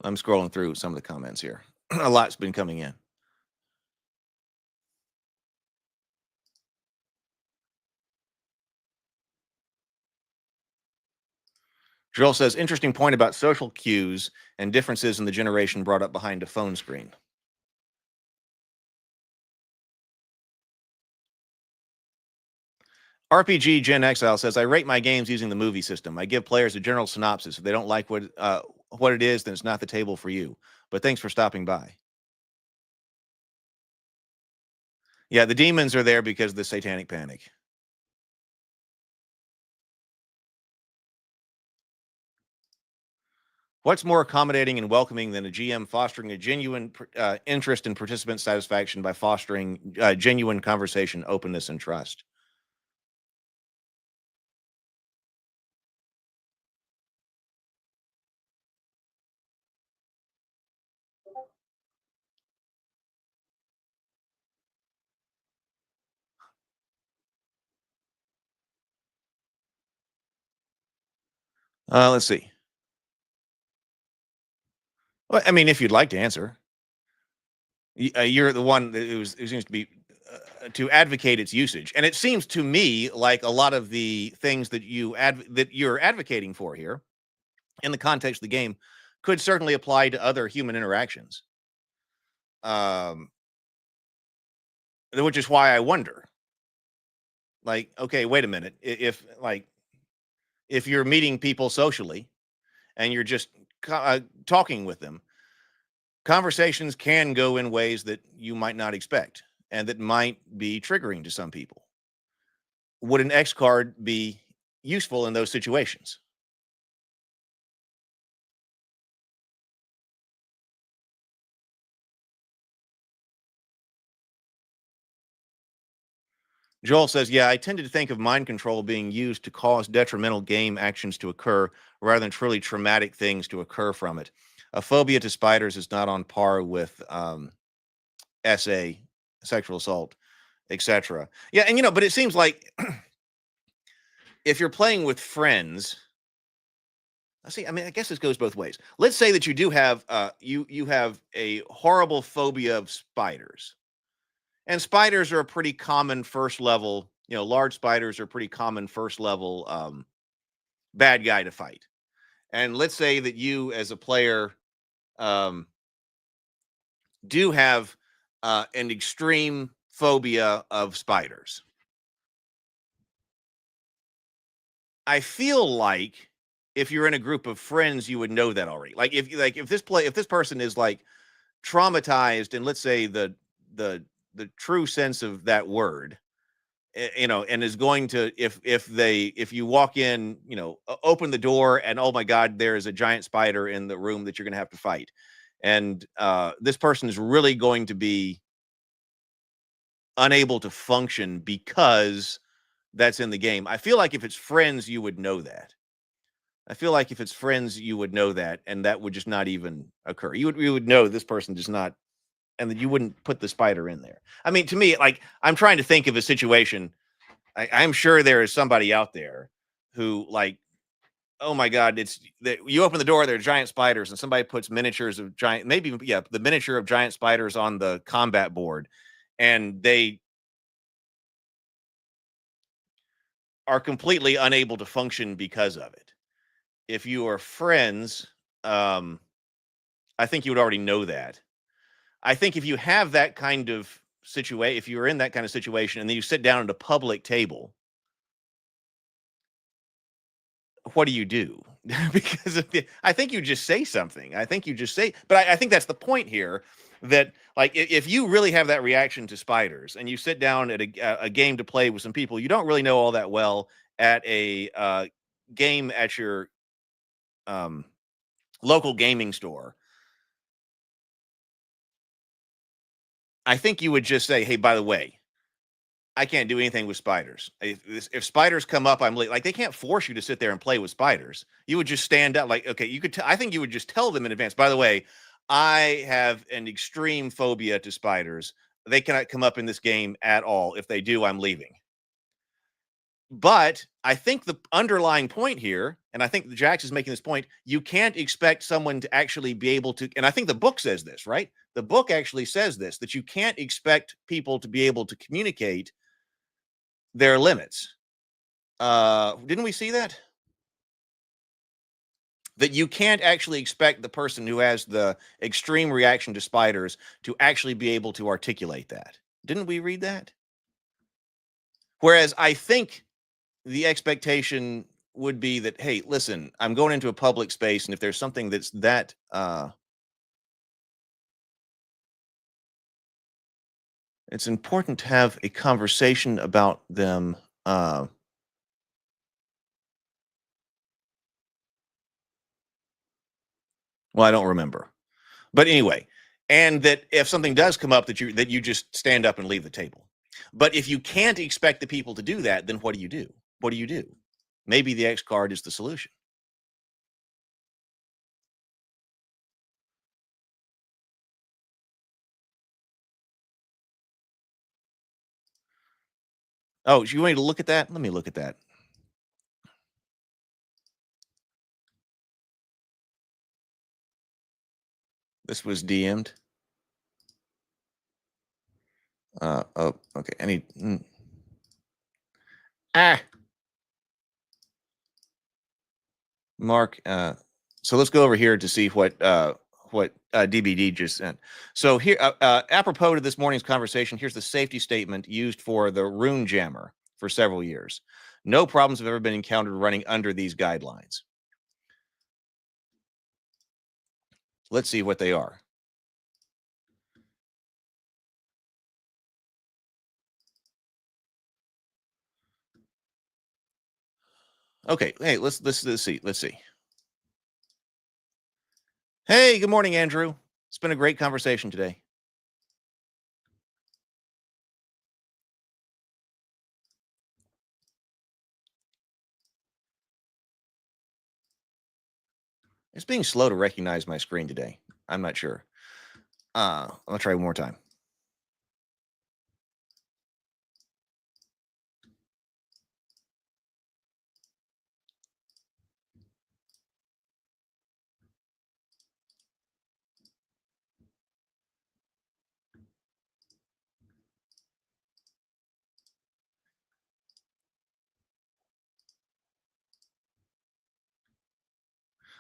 I'm scrolling through some of the comments here. A lot's been coming in. Joel says, interesting point about social cues and differences in the generation brought up behind a phone screen. RPG Gen Exile says, I rate my games using the movie system. I give players a general synopsis. If they don't like what it is, then it's not the table for you. But thanks for stopping by. Yeah, the demons are there because of the satanic panic. What's more accommodating and welcoming than a GM fostering a genuine interest in participant satisfaction by fostering genuine conversation, openness, and trust? Let's see. Well, I mean, if you'd like to answer, you're the one who seems to be to advocate its usage, and it seems to me like a lot of the things that you're advocating for here, in the context of the game, could certainly apply to other human interactions. Which is why I wonder, like, okay, wait a minute, if you're meeting people socially and you're just talking with them, conversations can go in ways that you might not expect and that might be triggering to some people. Would an X card be useful in those situations? Joel says, yeah, I tended to think of mind control being used to cause detrimental game actions to occur rather than truly traumatic things to occur from it. A phobia to spiders is not on par with SA, sexual assault, etc. Yeah, and but it seems like if you're playing with friends, see, I mean, I guess this goes both ways. Let's say that you do have you have a horrible phobia of spiders. And spiders are a pretty common first level, large spiders are pretty common first level bad guy to fight. And let's say that you as a player do have an extreme phobia of spiders. I feel like if you're in a group of friends, you would know that already. Like if this person is like traumatized, and let's say the true sense of that word, and is going to, if you walk in, open the door and, oh my God, there is a giant spider in the room that you're going to have to fight. And this person is really going to be unable to function because that's in the game. I feel like if it's friends, you would know that. I feel like if it's friends, you would know that, and that would just not even occur. You would know this person does not, and that you wouldn't put the spider in there. I mean, to me, like, I'm trying to think of a situation. I'm sure there is somebody out there who, like, oh my God, it's that you open the door, there are giant spiders, and somebody puts miniatures of giant, maybe, yeah, the miniature of giant spiders on the combat board, and they are completely unable to function because of it. If you are friends, I think you would already know that. I think if you have that kind of situation, if you're in that kind of situation and then you sit down at a public table, what do you do? Because I think you just say something. I think you just say, but I think that's the point here, that like if you really have that reaction to spiders and you sit down at a game to play with some people you don't really know all that well at a game at your local gaming store, I think you would just say, hey, by the way, I can't do anything with spiders. If spiders come up, I'm like they can't force you to sit there and play with spiders. You would just stand up, like, okay, you could. I think you would just tell them in advance. By the way, I have an extreme phobia to spiders. They cannot come up in this game at all. If they do, I'm leaving. But I think the underlying point here, and I think Jax is making this point, you can't expect someone to actually be able to, and I think the book says this, right? The book actually says this, that you can't expect people to be able to communicate their limits. Didn't we see that? That you can't actually expect the person who has the extreme reaction to spiders to actually be able to articulate that. Didn't we read that? Whereas I think the expectation would be that, hey, listen, I'm going into a public space, and if there's something that's that it's important to have a conversation about them. Well, I don't remember, but anyway, and that if something does come up, that you just stand up and leave the table. But if you can't expect the people to do that, then what do you do? What do you do? Maybe the X card is the solution. Oh, you want me to look at that? Let me look at that. This was DM'd. Oh, okay. Any. Mark. So let's go over here to see what DBD just sent. So here, apropos to this morning's conversation, here's the safety statement used for the Rune Jammer for several years. No problems have ever been encountered running under these guidelines. Let's see what they are. Okay, hey, let's see. Let's see. Hey, good morning, Andrew. It's been a great conversation today. It's being slow to recognize my screen today. I'm not sure. I'll try one more time.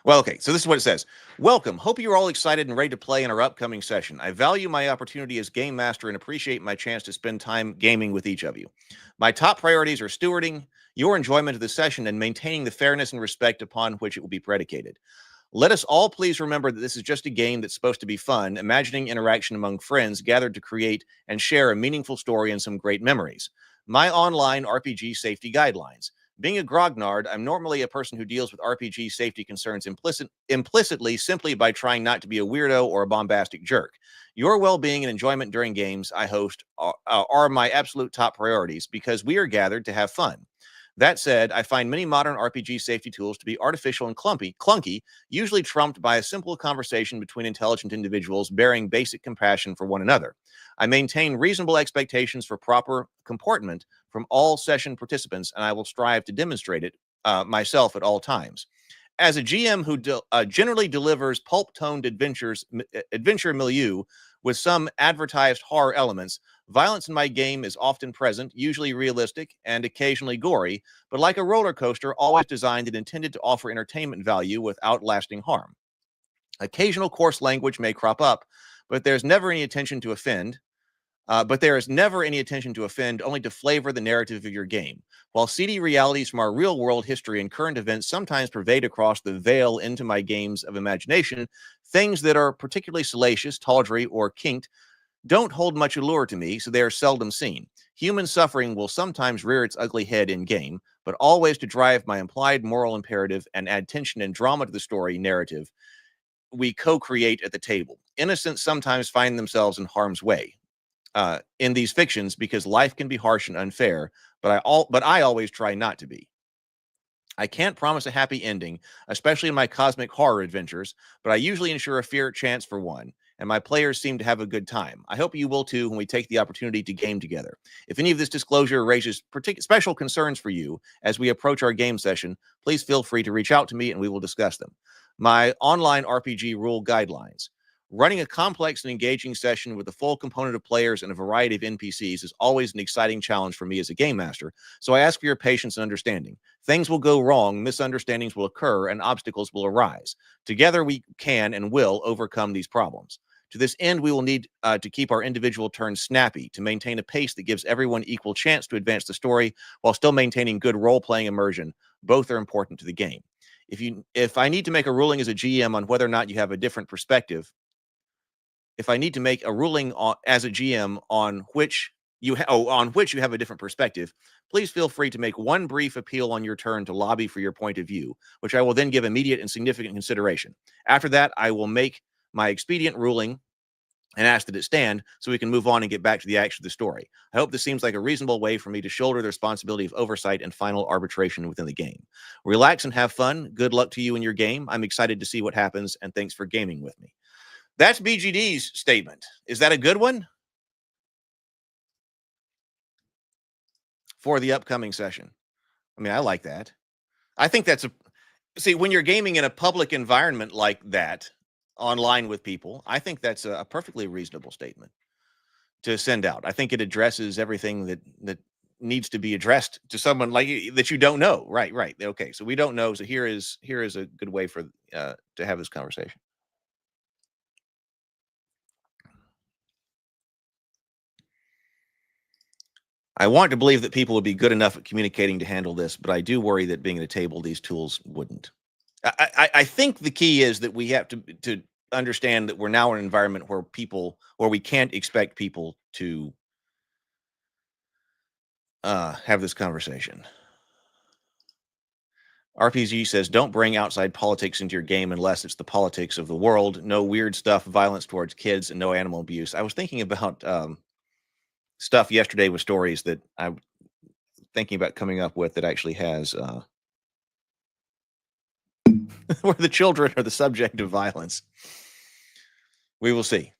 Well, okay, so this is what it says. Welcome. Hope you're all excited and ready to play in our upcoming session. I value my opportunity as game master and appreciate my chance to spend time gaming with each of you. My top priorities are stewarding your enjoyment of the session and maintaining the fairness and respect upon which it will be predicated. Let us all please remember that this is just a game that's supposed to be fun, imagining interaction among friends gathered to create and share a meaningful story and some great memories. My online RPG safety guidelines. Being a grognard, I'm normally a person who deals with RPG safety concerns implicitly simply by trying not to be a weirdo or a bombastic jerk. Your well-being and enjoyment during games I host are my absolute top priorities because we are gathered to have fun. That said, I find many modern RPG safety tools to be artificial and clunky, usually trumped by a simple conversation between intelligent individuals bearing basic compassion for one another. I maintain reasonable expectations for proper comportment from all session participants, and I will strive to demonstrate it myself at all times. As a GM who generally delivers pulp-toned adventure milieu with some advertised horror elements, violence in my game is often present, usually realistic and occasionally gory, but like a roller coaster, always designed and intended to offer entertainment value without lasting harm. Occasional coarse language may crop up, but there's never any intention to offend. There is never any intention to offend, only to flavor the narrative of your game. While seedy realities from our real-world history and current events sometimes pervade across the veil into my games of imagination, things that are particularly salacious, tawdry, or kinked don't hold much allure to me, so they are seldom seen. Human suffering will sometimes rear its ugly head in-game, but always to drive my implied moral imperative and add tension and drama to the story narrative we co-create at the table. Innocents sometimes find themselves in harm's way in these fictions because life can be harsh and unfair, but I always try not to be. I can't promise a happy ending, especially in my cosmic horror adventures, but I usually ensure a fair chance for one, and my players seem to have a good time. I hope you will too when we take the opportunity to game together. If any of this disclosure raises special concerns for you as we approach our game session, please feel free to reach out to me and we will discuss them. My online RPG rule guidelines. Running a complex and engaging session with a full component of players and a variety of NPCs is always an exciting challenge for me as a game master, so I ask for your patience and understanding. Things will go wrong, misunderstandings will occur, and obstacles will arise. Together we can and will overcome these problems. To this end, we will need to keep our individual turns snappy, to maintain a pace that gives everyone equal chance to advance the story while still maintaining good role-playing immersion. Both are important to the game. If I need to make a ruling as a GM on whether or not you have a different perspective, if I need to make a ruling as a GM on which you have a different perspective, please feel free to make one brief appeal on your turn to lobby for your point of view, which I will then give immediate and significant consideration. After that, I will make my expedient ruling and ask that it stand so we can move on and get back to the action of the story. I hope this seems like a reasonable way for me to shoulder the responsibility of oversight and final arbitration within the game. Relax and have fun. Good luck to you in your game. I'm excited to see what happens, and thanks for gaming with me. That's BGD's statement. Is that a good one for the upcoming session? I mean, I like that. I think that's see, when you're gaming in a public environment like that, online with people, I think that's a perfectly reasonable statement to send out. I think it addresses everything that needs to be addressed to someone like that you don't know. Right. Okay. So we don't know. So here is a good way for to have this conversation. I want to believe that people would be good enough at communicating to handle this, but I do worry that being at a table, these tools wouldn't. I think the key is that we have to understand that we're now in an environment where we can't expect people to have this conversation. RPG says, don't bring outside politics into your game unless it's the politics of the world. No weird stuff, violence towards kids, and no animal abuse. I was thinking about stuff yesterday with stories that I'm thinking about coming up with that actually has where the children are the subject of violence. We will see.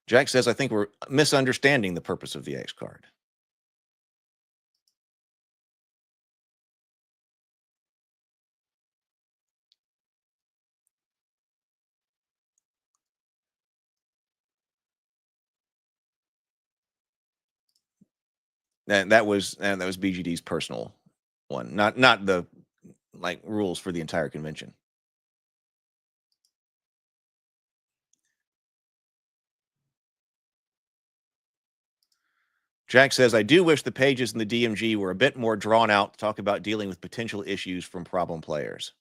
Jack says, I think we're misunderstanding the purpose of the X card. And that was BGD's personal one, not the like rules for the entire convention. Jack says, I do wish the pages in the DMG were a bit more drawn out to talk about dealing with potential issues from problem players.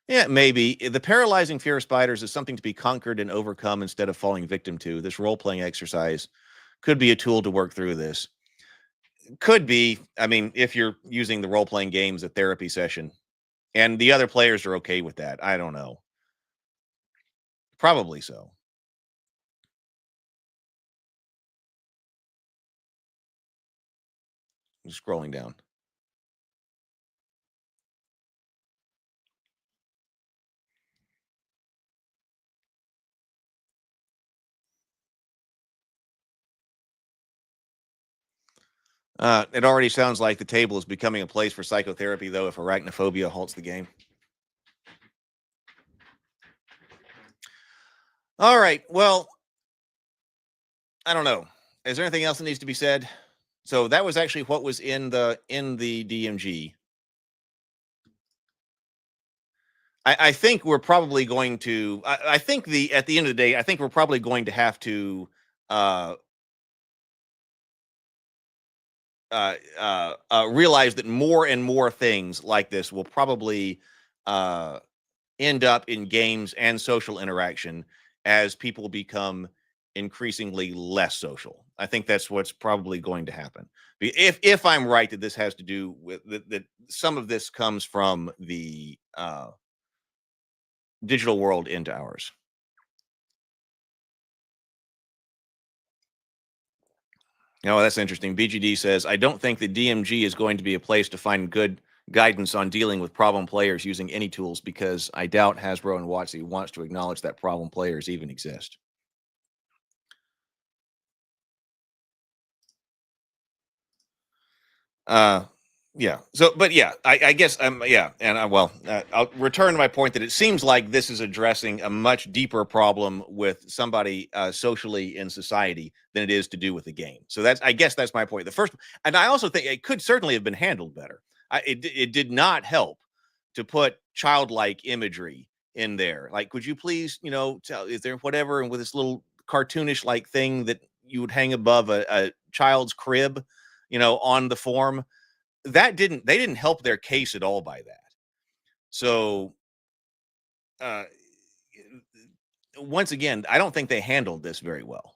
Yeah, maybe. The paralyzing fear of spiders is something to be conquered and overcome instead of falling victim to. This role-playing exercise could be a tool to work through this. Could be. I mean, if you're using the role-playing game as a therapy session and the other players are okay with that, I don't know. Probably so. I'm scrolling down. It already sounds like the table is becoming a place for psychotherapy, though, if arachnophobia halts the game. All right. Well, I don't know. Is there anything else that needs to be said? So that was actually what was in the DMG. I think we're probably going to. I think at the end of the day, I think we're probably going to have to realize that more and more things like this will probably end up in games and social interaction as people become increasingly less social. I think that's what's probably going to happen. If I'm right that this has to do with that some of this comes from the digital world into ours. Oh, that's interesting. BGD says, I don't think the DMG is going to be a place to find good guidance on dealing with problem players using any tools because I doubt Hasbro and WotC wants to acknowledge that problem players even exist. Yeah. So, but yeah, I guess yeah, and I'll return to my point that it seems like this is addressing a much deeper problem with somebody socially in society than it is to do with the game. So I guess that's my point. The first, and I also think it could certainly have been handled better. It did not help to put childlike imagery in there. Like, would you please, tell, is there whatever, and with this little cartoonish like thing that you would hang above a child's crib, on the form. They didn't help their case at all by that. So once again, I don't think they handled this very well.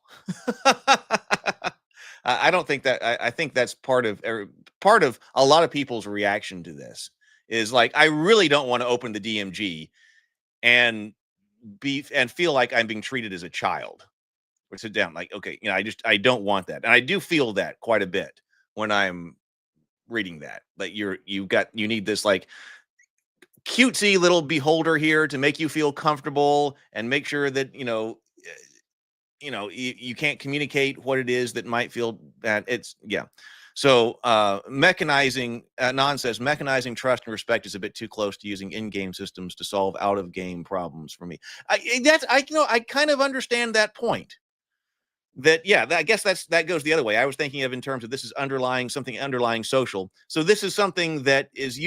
I don't think that I think that's part of a lot of people's reaction to this is like, I really don't want to open the DMG and feel like I'm being treated as a child or sit down. Like, okay, I don't want that. And I do feel that quite a bit when I'm reading that. Like you need this like cutesy little beholder here to make you feel comfortable and make sure that you can't communicate what it is that might feel bad. So mechanizing, Non says, mechanizing trust and respect is a bit too close to using in-game systems to solve out-of-game problems for me. I kind of understand that point. I guess that goes the other way. I was thinking of in terms of this is underlying social. So this is something that is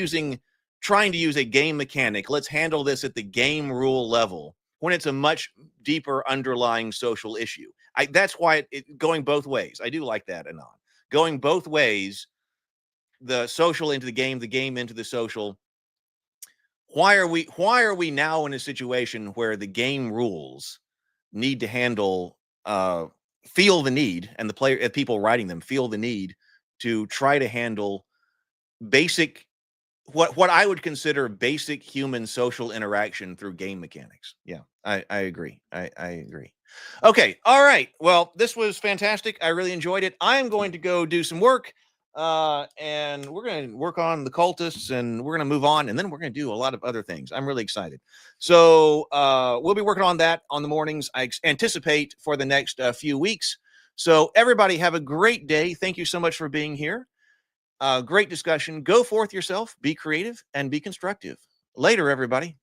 trying to use a game mechanic. Let's handle this at the game rule level when it's a much deeper underlying social issue. That's why going both ways. I do like that, Anon. Going both ways, the social into the game into the social. Why are we now in a situation where the game rules need to handle feel the need, and the people writing them feel the need to try to handle basic, what I would consider basic human social interaction through game mechanics? Yeah, I agree. I agree. Okay. All right. Well, this was fantastic. I really enjoyed it. I'm going to go do some work, and we're going to work on the cultists, and we're going to move on, and then we're going to do a lot of other things. I'm really excited. So we'll be working on that on the mornings, I anticipate, for the next few weeks. So everybody have a great day. Thank you so much for being here. Great discussion. Go forth yourself, be creative, and be constructive. Later, everybody.